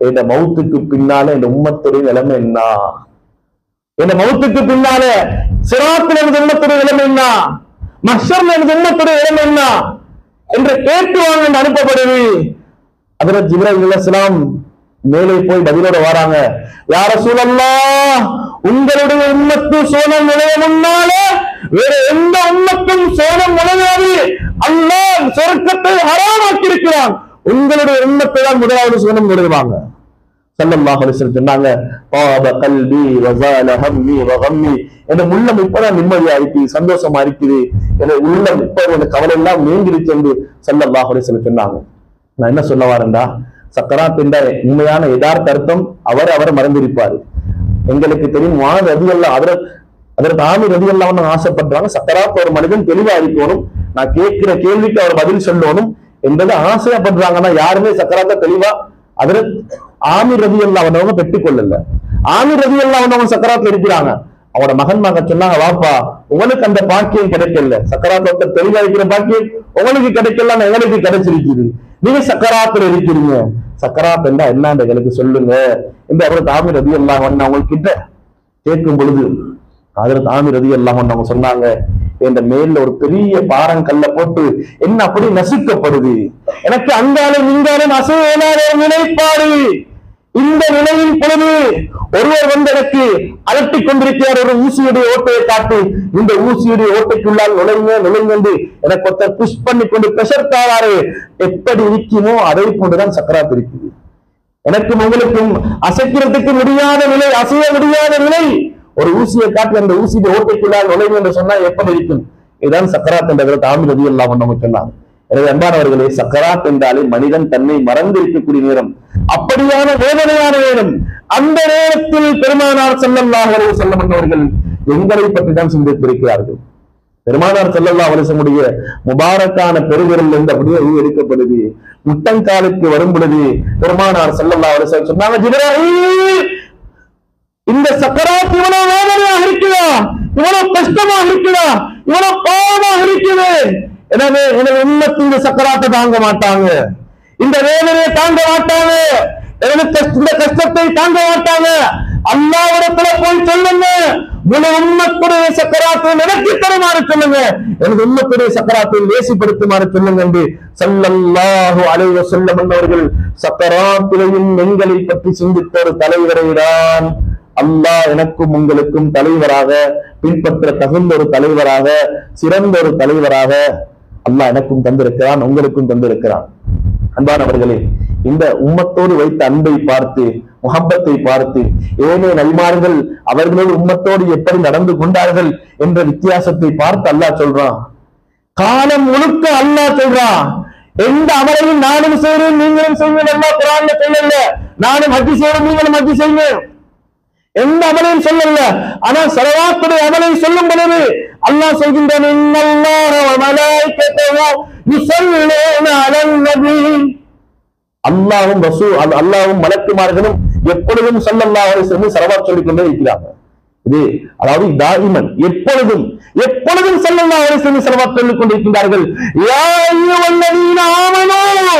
S1: என் மௌத்துக்கு பின்னால என் உம்மத்துடைய நிலைமை என்ன? என் மௌத்துக்கு பின்னால சிராத்தில் எனது உம்மத்துடைய நிலைமை என்ன? மஹ்ஷர்ல எனது உம்மத்துடைய நிலைமை என்ன என்று கேட்டுவாங்க என்று அனுப்பப்படுது. ஹஜ்ரத் ஜிப்ரீல் அலைஹிஸ்ஸலாம் மேலே போய் பதிலோட வராங்க. யா ரசூலல்லாஹ், உங்களுடைய உம்மத்து சோனம் நுழைய முன்னால வேற எந்த உம்மத்தும் சோனம் நுழையாது. அல்லாஹ் சொர்க்கத்தை ஹராமாக்கி இருக்கிறான். உங்களுடைய உம்மத்தை தான் முதலாவது சோனம் நுழைவாங்க. ஸல்லல்லாஹு அலைஹி வஸல்லம் சொன்னாங்க, தாப கல்பி வஸால ஹம்மி வகம்மி, என் உள்ளம் இப்பதான் நிம்மதியா இருக்கு, சந்தோஷமா இருக்குது, என் உள்ளம் இப்ப எனக்கு கவலை எல்லாம் நீங்கிருச்சு என்று ஸல்லல்லாஹு அலைஹி வஸல்லம் சொன்னாங்க. நான் என்ன சொல்ல வரேன்டா, சக்கராத் என்ற உண்மையான யதார்த்த அர்த்தம் அவர் மறந்திருப்பாரு. எங்களுக்கு தெரியும் முஆத் ரலியல்லாஹு அதற்கு ஆமீர் ரலியல்லாஹு அன்ஹு ஆசைப்படுறாங்க, சக்கராத் ஒரு மனிதன் தெளிவா இருக்கணும், நான் கேட்கிற கேள்விக்கு அவர் பதில் சொல்லணும் என்பது ஆசைப்படுறாங்கன்னா யாருமே சக்கராத்த தெளிவா அதற்கு ஆமீர் ரலியல்லாஹு அன்ஹு பெற்றுக் கொள்ளல. ஆமீர் ரலியல்லாஹு அன்ஹு சக்கராத்ல இருக்கிறாங்க. அவரோட மகன்மாங்க சொன்னாங்க, வாப்பா உங்களுக்கு அந்த பாக்கியம் கிடைக்கல, சக்கராத்ல தெளிவா இருக்கிற பாக்கியம் உங்களுக்கு கிடைக்கல, எங்களுக்கு கிடைச்சிருக்குது, நீங்க சக்கராத்துல இருக்கிறீங்க, சக்கராத் என்றா என்ன எங்களுக்கு சொல்லுங்க என்று அவருக்கு ஆமீர் ரலியல்லாஹு அன்ஹு அவங்க கிட்ட கேட்கும் பொழுது அதற்கு ஆமீர் ரலியல்லாஹு அன்ஹு அவங்க சொன்னாங்க, என்ற மேல ஒரு பெரிய பாறங்கல்ல போட்டு என்ன அப்படி நசுக்கப்படுது, எனக்கு அங்காலும் இங்காலும் அசையலாத நிலைப்பாடு. இந்த நிலையின் பொழுது ஒருவர் வந்து எனக்கு அலட்டிக் கொண்டிருக்கிறார், ஒரு ஊசியுடைய ஓட்டையை காட்டி, இந்த ஊசியுடைய ஓட்டைக்குள்ளால் நுழைங்க என்று எனக்கு ஒருத்தர் புஷ் பண்ணி கொண்டு பிரஷர் தாராரு, எப்படி இருக்குமோ அதை போன்றுதான் சக்கராத் இருக்குது. எனக்கும் உங்களுக்கும் அசைக்கிறதுக்கு முடியாத நிலை, அசைய முடியாத நிலை, ஒரு ஊசியை காட்டி அந்த ஊசியை ஓட்டைக்குள்ளால் நுழைவு என்று சொன்னா எப்படி இருக்கும்? இதுதான் சக்கராத் என்ற ஆமீர் ரலியல்லாஹு அன்ஹு சொன்னாங்க. எனவே அன்பானவர்களே, சக்கராத் என்றாலே மனிதன் தன்னை மறந்து இருக்கக்கூடிய நேரம், அப்படியான வேதனையான நேரம். அந்த நேரத்தில் பெருமானார் ஸல்லல்லாஹு அலைஹி வஸல்லம் அவர்கள் எங்களை பற்றி தான் சிந்தித்திருக்கிறார்கள். பெருமானார் ஸல்லல்லாஹு அலைஹி வஸல்லம் முபாரக்கான பெருவிரல் இருந்து அப்படியே எடுக்கப்படுது. முட்டங்காலுக்கு வரும் பொழுது பெருமானார் ஸல்லல்லாஹு அலைஹி வஸல்லம் சொன்னாங்க, ஜிப்ரீல், இந்த சக்கராத் இவ்வளவு வேதனையாக இருக்குதா, இவ்வளவு கஷ்டமாக இருக்குதா, இவ்வளவு பாவமாக இருக்குது, எனவே எனது உம்மத்து இந்த சக்கராத்தை தாங்க மாட்டாங்க, இந்த வேதனையை தாங்க மாட்டாங்க, இந்த கஷ்டத்தை தாங்க மாட்டாங்க. அல்லாஹ்விடத்துல போய் சொல்லுங்க, முழு உம்மத்துடைய சக்கராத்தை நடத்தி தருமாறு சொல்லுங்க, எனது உம்மத்துடைய சக்கராத்தை லேசிப்படுத்துமாறு சொல்லுங்க என்று ஸல்லல்லாஹு அலைஹி வஸல்லம் அவர்கள் சக்கராத்திலையும் எங்களை பற்றி சிந்தித்த ஒரு தலைவரை தான் அல்லாஹ் எனக்கும் உங்களுக்கும் தலைவராக, பின்பற்ற தகுந்த ஒரு தலைவராக, சிறந்த ஒரு தலைவராக அல்லாஹ் எனக்கும் தந்திருக்கிறான், உங்களுக்கும் தந்திருக்கிறான். அன்பானவர்களே, இந்த உம்மத்தோடு வைத்த அன்பை பார்த்து, முஹப்பத்தை பார்த்து, ஏனைய நபிமார்கள் அவர்களோடு உம்மத்தோடு எப்படி நடந்து கொண்டார்கள் என்ற வித்தியாசத்தை பார்த்து அல்லாஹ் சொல்றான். காலம் முழுக்க அல்லாஹ் சொல்றான், எந்த அமலையும் நானும் செய்றேன் நீங்களும் செய்வேன், அல்லாஹ் குர்ஆன்ல சொல்லல. நானும் ஹஜ் செய்றேன் நீங்களும் ஹஜ் செய்யுங்க, எந்த அமலையும் சொல்லல. ஆனா ஸலவாத்துடைய அமலை சொல்லும் பொழுது அல்லாஹ் சொல்கின்றான், இன்னல்லாஹ வ மலாயிகத்தஹு யுஸல்லூன அலன் நபி, அல்லாஹ்வும் மலக்குமார்களும் எப்பொழுதும் ஸல்லல்லாஹு அலைஹி வஸல்லம் ஸலவாத் சொல்லிக் கொண்டே இருக்கிறாங்க. இது அதாவது தாயிமன் எப்பொழுதும் ஸல்லல்லாஹு அலைஹி வஸல்லம் ஸலவாத் சொல்லிக் கொண்டிருக்கிறார்கள். யா அய்யுஹல்லதீன ஆமனூ,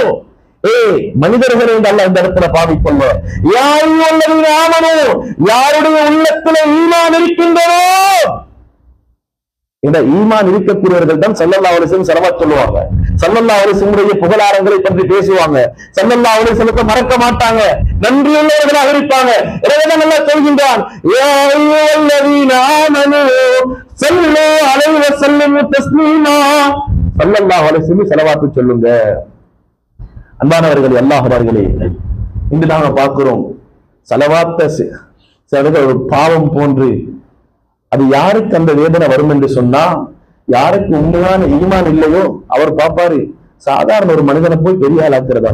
S1: மனிதர்கள் என்று அல்லாஹ் இந்த இடத்துல பாவிக்கொள்ள, யா அய்யுஹல்லதீன ஆமனூ, யாருடைய உள்ளத்துல ஈமான் இருக்கின்றதோ, இந்த ஈமான் இருக்கக்கூடியவர்கள் தான் ஸல்லல்லாஹு அலைஹி வஸல்லம் ஸலவாத் சொல்லுவாங்க, ஸல்லல்லாஹு அலைஹி வஸல்லம் புகழாரங்களை பற்றி பேசுவாங்க, ஸல்லல்லாஹு அலைஹி வஸல்லம் மறக்க மாட்டாங்க, நன்றியுள்ளவர்களாக இருப்பாங்க. எனவே அல்லாஹ் சொல்கின்றான், யா அய்யுஹல்லதீன ஆமனூ ஸல்லு அலைஹி வஸல்லிமு தஸ்லீமா, ஸல்லல்லாஹு அலைஹி வஸல்லம் ஸலவாத் சொல்லுங்க. அன்பானவர்களே, அல்லாஹ்வர்களே, இன்று நாம பார்க்கிறோம் சலவாத்த ஒரு பாவம் போன்று. அது யாருக்கு அந்த வேதனை வரும் என்று சொன்னா, யாருக்கு உண்மையான ஈமான் இல்லையோ அவர் பார்ப்பாரு, சாதாரண ஒரு மனிதனை போய் பெரிய ஆளாக்குறதா,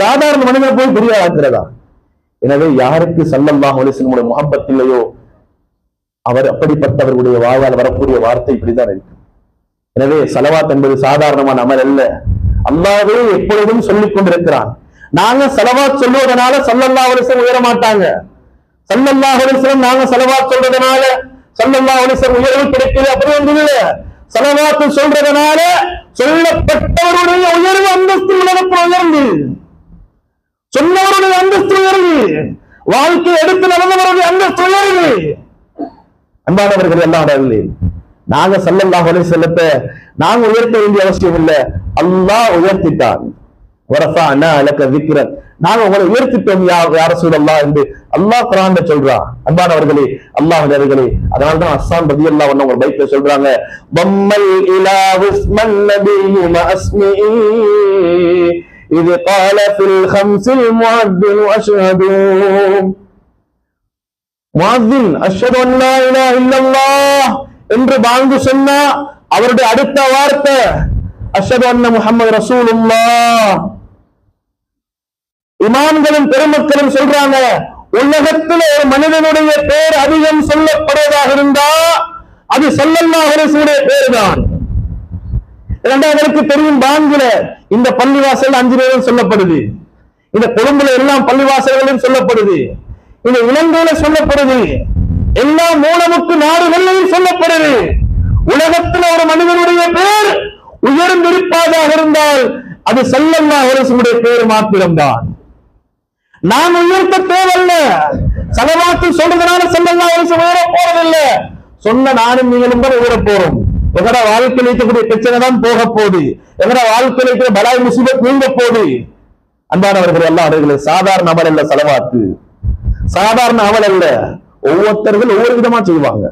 S1: சாதாரண மனிதனை போய் பெரிய ஆளாக்குறதா. எனவே யாருக்கு ஸல்லல்லாஹு அலைஹி வஸல்லம் முஹப்பத் இல்லையோ அவர் அப்படிப்பட்டவர்களுடைய வாயால் வரக்கூடிய வார்த்தை இப்படிதான் இருக்கு. எனவே ஸலவாத் என்பது சாதாரணமான அமல் அல்ல. அல்லாஹ்வே எப்பொழுதும் சொல்லிக் கொண்டிருக்கிறான். நாங்க ஸலவாத் சொல்லுவதனால ஸல்லல்லாஹு அலைஹி வஸல்லம் உயர மாட்டாங்க. ஸல்லல்லாஹு அலைஹி வஸல்லம் நாங்க ஸலவாத் சொல்றதுனால ஸல்லல்லாஹு அலைஹி வஸல்லம் உயர்வு கிடைக்குது அப்படி ஒன்றும் இல்லை. ஸலவாத் சொல்றதுனால சொல்லப்பட்டவருடைய உயர்வு அந்தஸ்து உலகத்தில் உயர்ந்து, சொன்னவருடைய அந்தஸ்து உயர்வு, வாழ்க்கை எடுத்து நடந்தவருடைய அந்தஸ்து உயர்வு. அன்பானவர்கள் எல்லாம் நாங்க ஸல்லல்லாஹு அலைஹி வஸல்லத்தை நாங்க உயர்த்த வேண்டிய அவசியம் இல்லை, அல்லாஹ் உயர்த்திட்டான். வரஃபஅனா லக ذிக்ரக், நாங்க உங்களை உயர்த்திட்டோம் யா ரசூலல்லாஹ் என்று அல்லாஹ் குர்ஆன்ல சொல்றான். அன்பானவர்களே அல்லாஹ்வினர்களே, அதனால தான் அஸ்ஸான் ரலியல்லாஹு அன்ஹு ஒரு பைத்ல சொல்றாங்க, வம்மல் இலாஹு இஸ்மன் நபியு மஅஸ்மிஇ இது قال في الخمس المؤذن أشهد முஅஸ்ஸின் அஷ்ஹது அன் லா இலாஹ இல்லல்லாஹ் என்று பாங்கு சொன்னா அவருடைய அடுத்த வார்த்தை அஷ்ஹது அன்ன முஹம்மது ரசூலுல்லாஹ். இமாம்களும் பெருமக்களும் சொல்றாங்க, உலகத்தில் ஒரு மனிதனுடைய பேர் அதிகம் சொல்லப்படுவதாக இருந்தா அது ஸல்லல்லாஹு அலைஹி வஸல்லம் பேர் தான். இரண்டாவதற்கு தெரியும், பாங்குல இந்த பள்ளிவாசல் 5 நேரம் சொல்லப்படுது, இந்த கொழும்புல எல்லாம் பள்ளிவாசல்களும் சொல்லப்படுது, இந்த இலங்கையில சொல்லப்படுது, எல்லா மூலமுக்கு நாடுகளிலும் சொல்லப்படுது. உலகத்தில் ஒரு மனிதனுடைய பேர் உயர்ந்திருப்பதாக இருந்தால் அது ஸல்லல்லாஹு அலைஹி வஸல்லம் பேர் மாத்திரம்தான். நான் உயர்த்த தேவையில்ல, ஸலவாத் சொல்றதுனால ஸல்லல்லாஹு அலைஹி வஸல்லம் உயர போறதில்லை. சொன்ன நானும் நீங்களும் தான் உயர போறோம். எங்கட வாழ்க்கையில் இருக்கக்கூடிய பிரச்சனை தான் போக போகுது, எங்கட வாழ்க்கையில் இருக்கிற பலாய் முசீபத் நீங்க போகுது. அன்பானவர்கள் எல்லாம் அவர்களே, சாதாரண அமல் அல்ல ஸலவாத், சாதாரண அமல் அல்ல. ஒவ்வொருத்தர்கள் ஒவ்வொரு விதமா செய்வாங்க.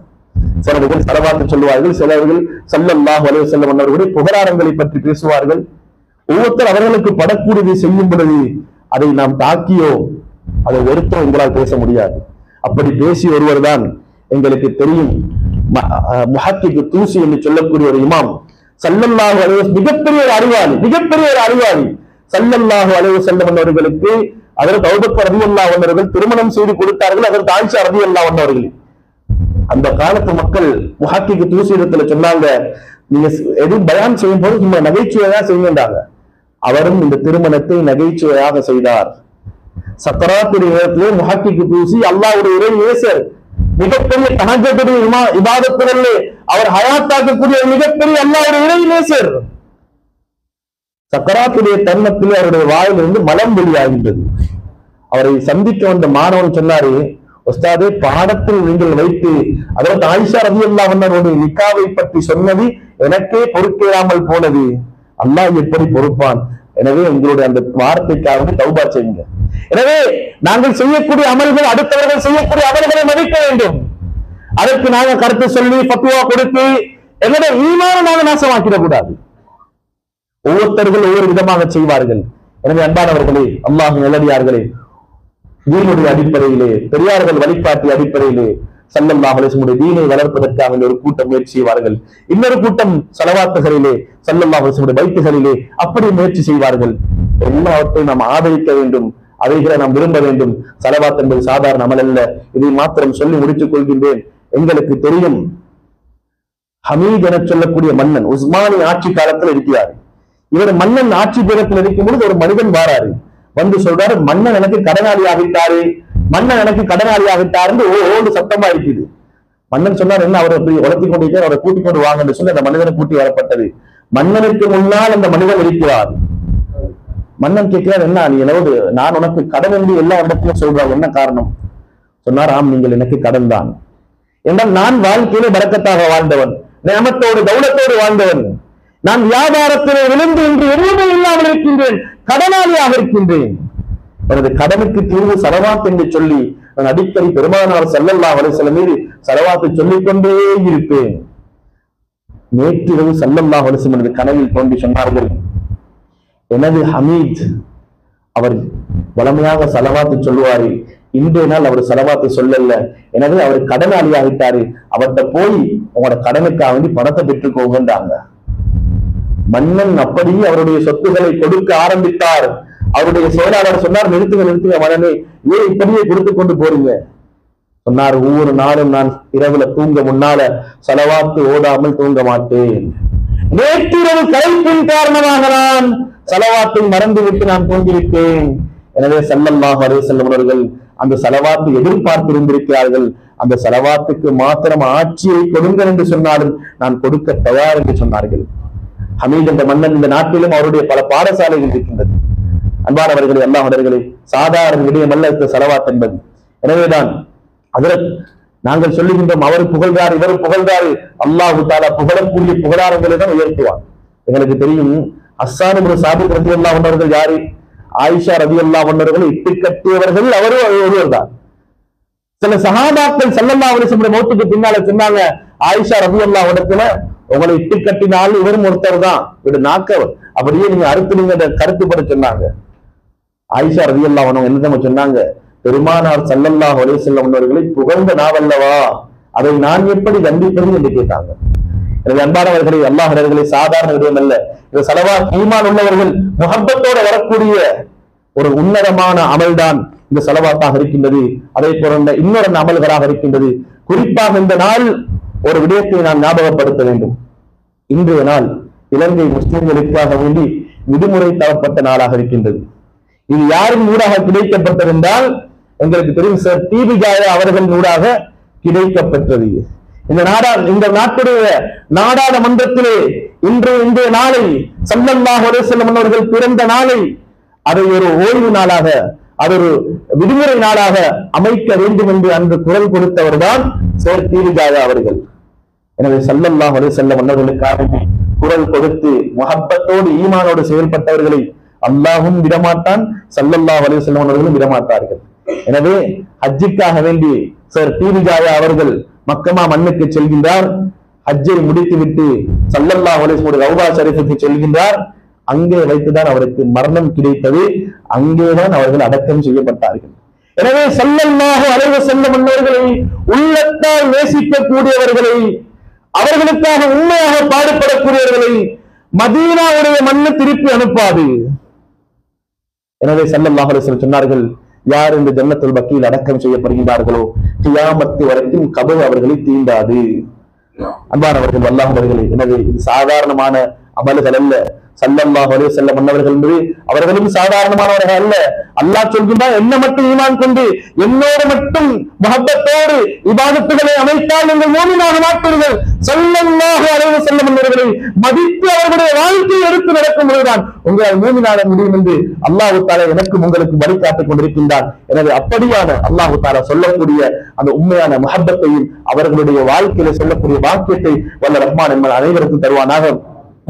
S1: சிலர்கள் ஸலவாத் சொல்லுவார்கள், சிலர்கள் ஸல்லல்லாஹு அலைஹி வஸல்லம் அவர்களுடைய புகழாரங்களை பற்றி பேசுவார்கள். ஒவ்வொருத்தர் அவர்களுக்கு படக்கூடியதை செய்யும் பொழுது அதை நாம் தாக்கியோ அதை வெறுத்தோ எங்களால் பேச முடியாது. அப்படி பேசி ஒருவர் தான் எங்களுக்கு தெரியும், முஹக்கிக் தூசி என்று சொல்லக்கூடிய ஒரு இமாம், ஸல்லல்லாஹு அலைஹி வஸல்லம் மிகப்பெரிய ஒரு அறிவாளி, மிகப்பெரிய ஒரு அறிவாளி. ஸல்லல்லாஹு அலைஹி வஸல்லம் அவர்களுக்கு அதற்கு அபூபக்கர் ரலியல்லாஹு அன்ஹு அவர்கள் திருமணம் செய்து கொடுத்தார்கள், அதற்கு ஆயிஷா ரலியல்லாஹு அன்ஹா அவர்கள். அந்த காலத்து மக்கள் முஹக்கிக் தூசி இடத்துல சொன்னாங்க, நீங்க எதுவும் பயான் செய்யும் போது சும்மா நகைச்சுவையா செய்யுங்கன்றாங்க. அவரும் இந்த திருமணத்தை நகைச்சுவையாக செய்தார். சக்கராத்துடைய நேரத்திலே முஹக்கிக் தூசி அல்லாஹ்வுடைய இறை நேசர், மிகப்பெரிய தஹஜ்ஜுடைய இபாதத்திலே அவர் ஹயாத்தாக்கக்கூடிய மிகப்பெரிய அல்லாஹ்வுடைய இறை நேசர். சக்கராத்துடைய தருணத்திலே அவருடைய வாயிலிருந்து மலம் வெளியாகின்றது. அவரை சந்திக்க வந்த மாணவன் சொன்னாரு, உஸ்தாதே, பாடத்தில் நீங்கள் வைத்து அதற்கு ஆயிஷா ரலியல்லாஹு அன்ஹாவுடைய நிக்காவை பற்றி சொன்னது எனக்கே பொறுப்பேறாமல் போனது, அல்லாஹ் எப்படி பொறுப்பான்? எனவே உங்களுடைய அந்த வார்த்தைக்காக தௌபா செய்யுங்க. எனவே நாங்கள் செய்யக்கூடிய அமல்கள் அடுத்தவர்கள் செய்யக்கூடிய அமல்களை மதிக்க வேண்டும். அதற்கு நாங்க கருத்து சொல்லி ஃபத்வா கொடுத்து எங்களுடைய ஈமான நாங்க நாசமாக்கிட கூடாது. ஒவ்வொருத்தர்கள் ஒவ்வொரு விதமாக செய்வார்கள். எனவே அன்பானவர்களே, அல்லாஹ்வின் நல்லடியார்களே, தீனுடைய அடிப்படையிலே, பெரியார்கள் வழிகாட்டிய அடிப்படையிலே ஸல்லல்லாஹு அலைஹி வஸல்லம் தீனை வளர்ப்பதற்காக ஒரு கூட்டம் முயற்சி செய்வார்கள். இன்னொரு கூட்டம் ஸலவாத்துகளிலே, ஸல்லல்லாஹு அலைஹி வஸல்லம் பைத்துகளிலே அப்படி முயற்சி செய்வார்கள். எல்லாவற்றையும் நாம் ஆதரிக்க வேண்டும், அவைகளை நாம் விரும்ப வேண்டும். ஸலவாத் என்பது சாதாரண அமல் அல்ல. இதை மாத்திரம் சொல்லி முடித்துக் கொள்கின்றேன். எங்களுக்கு தெரியும், ஹமீத் என சொல்லக்கூடிய மன்னன் உஸ்மானி ஆட்சி காலத்தில் இருக்கிறார். இவர் மன்னன் ஆட்சி பீடத்தில் இருக்கும் பொழுது ஒரு மனிதன் வாராரு, வந்து சொல்றாரு, மன்னன் எனக்கு கடனாளி ஆகிட்டாரு, மன்னன் எனக்கு கடனாளி ஆகிட்டாரு ஓடு சத்தமா இருக்குது. மன்னன் சொன்னார், என்ன அவரை உலர்த்தி கொண்டு அவரை கூட்டிக் கொண்டு வாங்க என்று சொல்லி அந்த மனிதனை கூட்டி வரப்பட்டது. மன்னனுக்கு முன்னால் அந்த மனிதன் இருக்கிறார். மன்னன் கேட்கிறார், என்ன நீ எனது நான் உனக்கு கடன் என்று எல்லா இடத்திலும் சொல்றாங்க, என்ன காரணம்? சொன்னார், ஆம், நீங்கள் எனக்கு கடன் தான். என்றால் நான் வாழ்க்கையிலே பரக்கத்தாக வாழ்ந்தவன், நியமத்தோடு தௌலத்தோடு வாழ்ந்தவன், நான் வியாபாரத்திலே விழுந்து இன்று எதுவுமே இல்லாமல் இருக்கின்றேன், கடனாளியாக இருக்கின்றேன். எனது கடனுக்கு தீர்வு ஸலவாத் என்று சொல்லி நான் அடிக்கடி பெருமானார் ஸல்லல்லாஹு அலைஹி வஸல்லம் மீது ஸலவாத்தை சொல்லிக் கொண்டே இருப்பேன். நேற்றிரவு ஸல்லல்லாஹு அலைஹி வஸல்லம் கனவில் தோன்றி சொன்னார்கள், எனது ஹமீத் அவர் வளமையாக சலவாத்து சொல்லுவாரு. இன்றைய நாள் அவர் சலவாத்தை சொல்லல, எனவே அவர் கடனாளி ஆகிட்டாரு, அவர்கிட்ட போய் உங்களோட கடனுக்காக வேண்டி பணத்தை பெற்றுக்கோங்கன்றாங்க. மன்னன் அப்படியே அவருடைய சொத்துக்களை கொடுக்க ஆரம்பித்தார். அவருடைய செயலாளர் சொன்னார், நிறுத்துங்க மன்னனே, ஏன் இப்படியே கொடுத்து கொண்டு போறீங்க? சொன்னார், ஒவ்வொரு நாளும் நான் இரவுல தூங்க முன்னால சலவாத்து ஓடாமல் தூங்க மாட்டேன். நேற்றிரவு கலைப்பின் காரணமாக நான் சலவாத்தை மறந்துவிட்டு நான் தூங்கிவிட்டேன். எனவே ஸல்லல்லாஹு அலைஹி வஸல்லம் அவர்கள் அந்த சலவாத்தை எதிர்பார்த்து இருந்திருக்கிறார்கள். அந்த சலவாத்துக்கு மாத்திரம் ஆட்சியை கொடுங்கள் என்று சொன்னாலும் நான் கொடுக்க தயார் என்று சொன்னார்கள். ஹமீத் என்ற மன்னன் இந்த நாட்டிலும் அவருடைய பல பாடசாலைகள் இருக்கின்றது. அன்பானவர்களே, அல்லாஹ்வர்களே, சாதாரண விடயம் அல்ல சலவாத் என்பது. எனவேதான் ஹஜ்ரத் நாங்கள் சொல்லுகின்றோம், அவர் புகழ்ந்தார், இவர் புகழ்ந்தாரு. அல்லாஹு தஆலா புகழக்கூடிய புகழாரங்களை தான் உயர்த்துவார். எங்களுக்கு தெரியும், ஹஸ்ஸான் இப்னு சாபித் ரலியல்லாஹு அன்ஹு அவர்கள் யாரு? ஆயிஷா ரலியல்லாஹு அன்ஹா அவர்களை இட்டு கட்டியவர்கள் அவரும் ஒருவர் தான். சில சஹாபாக்கள் ஸல்லல்லாஹு அலைஹி வஸல்லம் மௌத்துக்கு பின்னால சொன்னாங்க, ஆயிஷா ரலியல்லாஹு அன்ஹா உங்களை இட்டு கட்டினால் இவரும் ஒருத்தர் தான், இவர் நாக்கவர், அப்படியே நீங்க அறுத்து நீங்க கருத்துப்பட சொன்னாங்க. ஆயிஷா ரலியல்லாஹு அன்ஹா என்ன சொன்னாங்க? பெருமானார் ஸல்லல்லாஹு அலைஹி வஸல்லம் அவர்களை புகழ்ந்த நாவல்லவா, அதை நான் எப்படி தண்டிப்பது என்று கேட்டாங்க. எனவே அன்பானவர்களே, அல்லாஹ்வர்களே, சாதாரண விடயம் அல்ல. இந்த ஸலவாத் ஈமான் உள்ளவர்கள் முஹப்பத்தோட வரக்கூடிய ஒரு உன்னதமான அமல்தான் இந்த ஸலவாத்தாக இருக்கின்றது. அதை போன்ற இன்னொரு அமல்களாக இருக்கின்றது. குறிப்பாக இந்த நாள் ஒரு விடயத்தை நான் ஞாபகப்படுத்த வேண்டும். இன்றைய நாள் இலங்கை முஸ்லிம்களுக்காக வேண்டி விடுமுறை தரப்பட்ட நாளாக இருக்கின்றது. இது யாரின் ஊடாக கிடைக்கப்பட்டது என்றால், எங்களுக்கு தெரியும் சார், டிபி ஜாயா அவர்கள் ஊடாக கிடைக்கப்பட்டது. இந்த நாட்டுடைய நாடாளுமன்றத்திலே இன்றைய நாளை ஸல்லல்லாஹு அலைஹி வஸல்லம் அவர்கள் பிறந்த நாளை அதை ஒரு ஓய்வு நாளாக, அது ஒரு விடுமுறை நாளாக அமைக்க வேண்டும் என்று அன்று குரல் கொடுத்தவர் தான் சார் டிபி ஜாயா அவர்கள். எனவே ஸல்லல்லாஹு அலைஹி வஸல்லம் அவர்களுக்காக குரல் கொடுத்து முஹப்பத்தோடு ஈமானோடு செயல்பட்டவர்களை அல்லாஹும் விடமாட்டான், ஸல்லல்லாஹு அலைஹி வஸல்லம் அவர்களும் விடமாட்டார்கள். எனவே ஹஜ்ஜுக்காக வேண்டி சார் டிபி ஜாயா அவர்கள் மக்கமா மண்ணுக்கு செல்கின்றார். ஹஜ்ஜை முடித்துவிட்டு ஸல்லல்லாஹு அலைஹி வஸல்லம் ரௌதா ஷரீஃபுக்கு செல்கின்றார். அங்கே வைத்துதான் அவருக்கு மரணம் கிடைத்தது. அங்கேதான் அவர்கள் அடக்கம் செய்யப்பட்டார்கள். எனவே ஸல்லல்லாஹு அலைஹி வஸல்லம் அவர்களை உள்ளத்தால் நேசிக்கக்கூடியவர்களை, அவர்களுக்காக உண்மையாக பாடுபடக்கூடியவர்களை மதீனாவுடைய மண்ணு திருப்பி அனுப்பாது. எனவே ஸல்லல்லாஹு அலைஹி வஸல்லம் சொன்னார்கள், யார் இந்த ஜன்னத்துல் பக்கீல் அடக்கம் செய்யப்படுகிறார்களோ கியாமத்து வரைக்கும் கபர் அவர்களை தீண்டாது. அன்பானவர்கள், அல்லாஹ்வர்களே, எனவே இது சாதாரணமான அமல்கள் அல்ல. ஸல்லல்லாஹு அலைஹி வஸல்லம் அவர்கள் என்பது அவர்களும் சாதாரணமானவர்கள் அல்ல. அல்லாஹ் சொல்கின்றான், என்ன மட்டும் ஈமான் கொண்டு என்னோடு மட்டும் முஹப்பத்தோடு இபாதத்துகளை அமைத்தால் நீங்கள் மூமினாக மாட்டீர்கள். ஸல்லல்லாஹு அலைஹி வஸல்லம் அவர்களை மதித்து அவர்களுடைய வாழ்க்கையை எடுத்து நடக்கும் பொழுதுதான் உங்களால் மூமினாக முடியும் என்று அல்லாஹ் தஆலா எனக்கும் உங்களுக்கு வழிகாட்டிக் கொண்டிருக்கின்றான். எனவே அப்படியான அல்லாஹ் தஆலா சொல்லக்கூடிய அந்த உண்மையான முஹப்பத்தையும் அவர்களுடைய வாழ்க்கையில சொல்லக்கூடிய வாக்கியத்தை வல்ல ரஹ்மான் என்பது அனைவருக்கும் தருவானாக.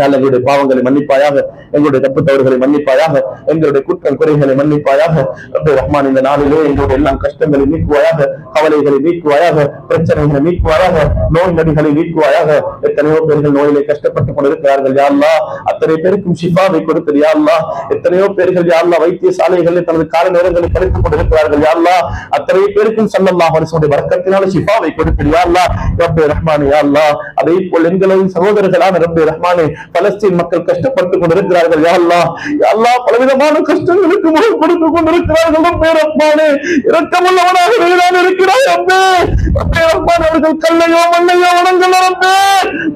S1: எங்களுடைய பாவங்களை மன்னிப்பாயாக, எங்களுடைய தப்பு தவறுகளை மன்னிப்பாயாக, எங்களுடைய குற்றம் குறைகளை மன்னிப்பாயாக. ரப்பே ரஹ்மான், இந்த நாளிலே எங்களுடைய எல்லாம் கஷ்டங்களை நீக்குவாயாக, கவலைகளை நீக்குவாயாக, பிரச்சனைகளை நீக்குவாயாக, நோய் நடிகளை நீக்குவாயாக. எத்தனையோ பேர்கள் நோயிலே கஷ்டப்பட்டுக் கொண்டிருக்கிறார்கள் யா அல்லாஹ், அத்தனை பேருக்கும் ஷிஃபாவை கொடுத்து யா அல்லாஹ். எத்தனையோ பேர்கள் யா அல்லாஹ் வைத்தியசாலைகளில் தனது கால நேரங்களை கழித்துக் கொண்டிருக்கிறார்கள் யா அல்லாஹ். அத்தனை பேருக்கும் ஸல்லல்லாஹு அலைஹி வஸல்லம் பரக்கத்தினால ஷிஃபாவை கொடுத்து யா அல்லாஹ். ரப்பே ரஹ்மான் யா அல்லாஹ், அதே போல் எங்களின் சகோதரர்களான ரப்பே ரஹ்மானே பலஸ்தீன் மக்கள் கஷ்டப்பட்டுக் கொண்டிருக்கிறார்கள் யா அல்லாஹ். யா அல்லாஹ், பலவிதமான கஷ்டங்களுக்கு முகம் கொடுத்துக் கொண்டிருக்கிறார்கள். ரப்பே ரஹ்மானே, இரக்கமுள்ளவனாக நீதான் இருக்கிறாய் ரப்பே. ரப்பே ரஹ்மான், அவர்கள் கல்லையோ மண்ணையோ வணங்கல ரப்பே,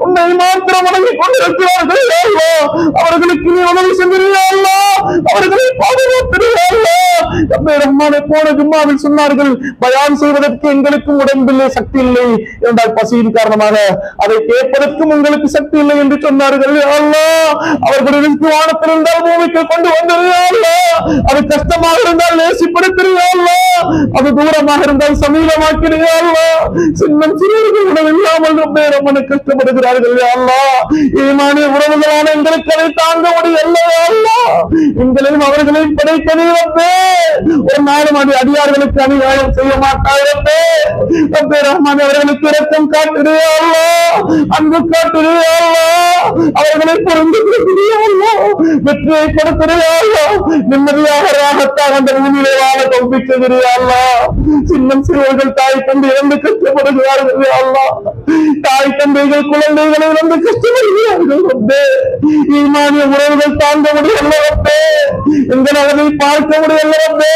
S1: உன்னை மாத்திரம் வணங்கிக் கொண்டிருக்கிறார்கள் யா அல்லாஹ். அவர்களுக்கு நீ உதவி செய்யா அல்லாஹ், அவர்களை பாதுகாத்தியா அல்லாஹ். ரப்பே ரஹ்மானே, போன ஜும்மாவில் சொன்னார்கள், பயான் செய்வதற்கு எங்களுக்கும் உடம்பில்லை, சக்தி இல்லை என்றால் பசியின் காரணமாக அதை கேட்பதற்கும் உங்களுக்கு சக்தி இல்லை என்று சொன்னார்கள் யா அல்லாஹ். அவர்களுடைய வானத்தில் இருந்தால் பூமிக்கு கொண்டு வந்தது யா அல்லாஹ். அது கஷ்டமாக இருந்தால் லேசிப்படுத்தியா அல்லாஹ், அது தூரமாக இருந்தால் சமீபமாக்கிறியா அல்லாஹ். சின்னம் சிறியர்கள் உணவு இல்லாமல் ரப்பே ரஹ்மானே கஷ்டப்படுகிறார்கள் யா அல்லாஹ். ஈமானிய உறவுகளான எங்களுக்கு அதை தாங்க முடியல யா அல்லாஹ். எங்களையும் அவர்களையும் படைக்க நீ ரப்பே. ஒரு நாளும் அது அடியார்களுக்கு அநியாயம் செய்ய மாட்டாய் ரப்பே. ரப்பே ரஹ்மான் அவர்களுக்கு இரக்கம் காட்டுறியா அல்லாஹ், அன்பு காட்டுறியா அல்லாஹ், அவர்களை புரிந்து கொள்கிறியா அல்லாஹ், வெற்றியை கொடுக்கிறியா அல்லாஹ், நிம்மதியாக ராகத்தாக அந்த பூமியிலே வாழ தௌஃபீக் அல்லாஹ். சின்னம் சிறுவர்கள் தாய் தந்தை இழந்து கஷ்டப்படுகிறார்கள் அல்லாஹ், தாய் தந்தைகள் குழந்தைகளை இழந்து கஷ்டப்படுகிறார்கள் ரப்பே. ஈமானிய உறவுகள் தாங்க முடியல ரப்பே, எங்கள் அவரை பார்க்க முடியல ரப்பே,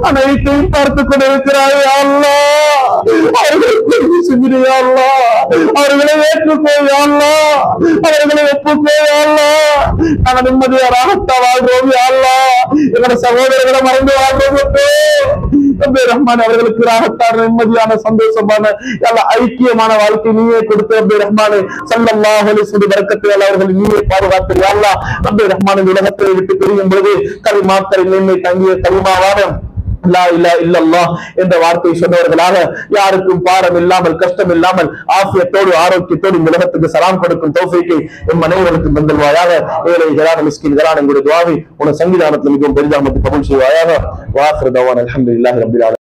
S1: அனைத்தையும் பார்த்துக் கொண்டிருக்கிறாய் அல்லாஹ், அவர்களுக்கு செஞ்சிருயா அல்லாஹ், அவர்களை ஏற்றுக்கோய் அல்லாஹ், அவர்களை ஒப்புக்கோய் அல்லாஹ். நாங்கள் நிம்மதியா ராகத்தா வாழ்றோம் அல்லாஹ், எங்களோட சகோதரர்களை மறந்து வாழ்றோம் ரப்பே ரஹ்மான் அவர்களுக்கு ராகத்தான நிம்மதியான சந்தோஷமான ஐக்கியமான வாழ்க்கை நீயே கொடுத்து ரப்பே ரஹ்மான் ஸல்லல்லாஹு அலைஹி வஸல்லம் பரக்கத்தை அவர்கள் நீயே பாதுகாத்து யா அல்லாஹ். ரப்பே ரஹ்மான் உலகத்தை விட்டு பிரியும் பொழுது கலிமாக்களின் மேன்மை தங்கிய கலிமாவான லா இலாஹ இல்லல்லாஹ் என்ற வார்த்தை சொன்னவர்களாக யாருக்கும் பாரம் இல்லாமல் கஷ்டம் இல்லாமல் ஆஃபியத்தோடு ஆரோக்கியத்தோடு உலகத்துக்கு சலாம் கொடுக்கும் தௌஃபீக்கை எம் அனைவருக்கும் தந்தல்வாயாக. ஏழைகளான மிஸ்கின்களான எங்களுடைய துஆவை உன சங்கிதானத்தில் மிகவும் பெரிதாமத்து கபூல் செய்வாயாக. வாஹிரு தவானா அல்ஹம்துலில்லாஹி ரப்பில் ஆலமீன்.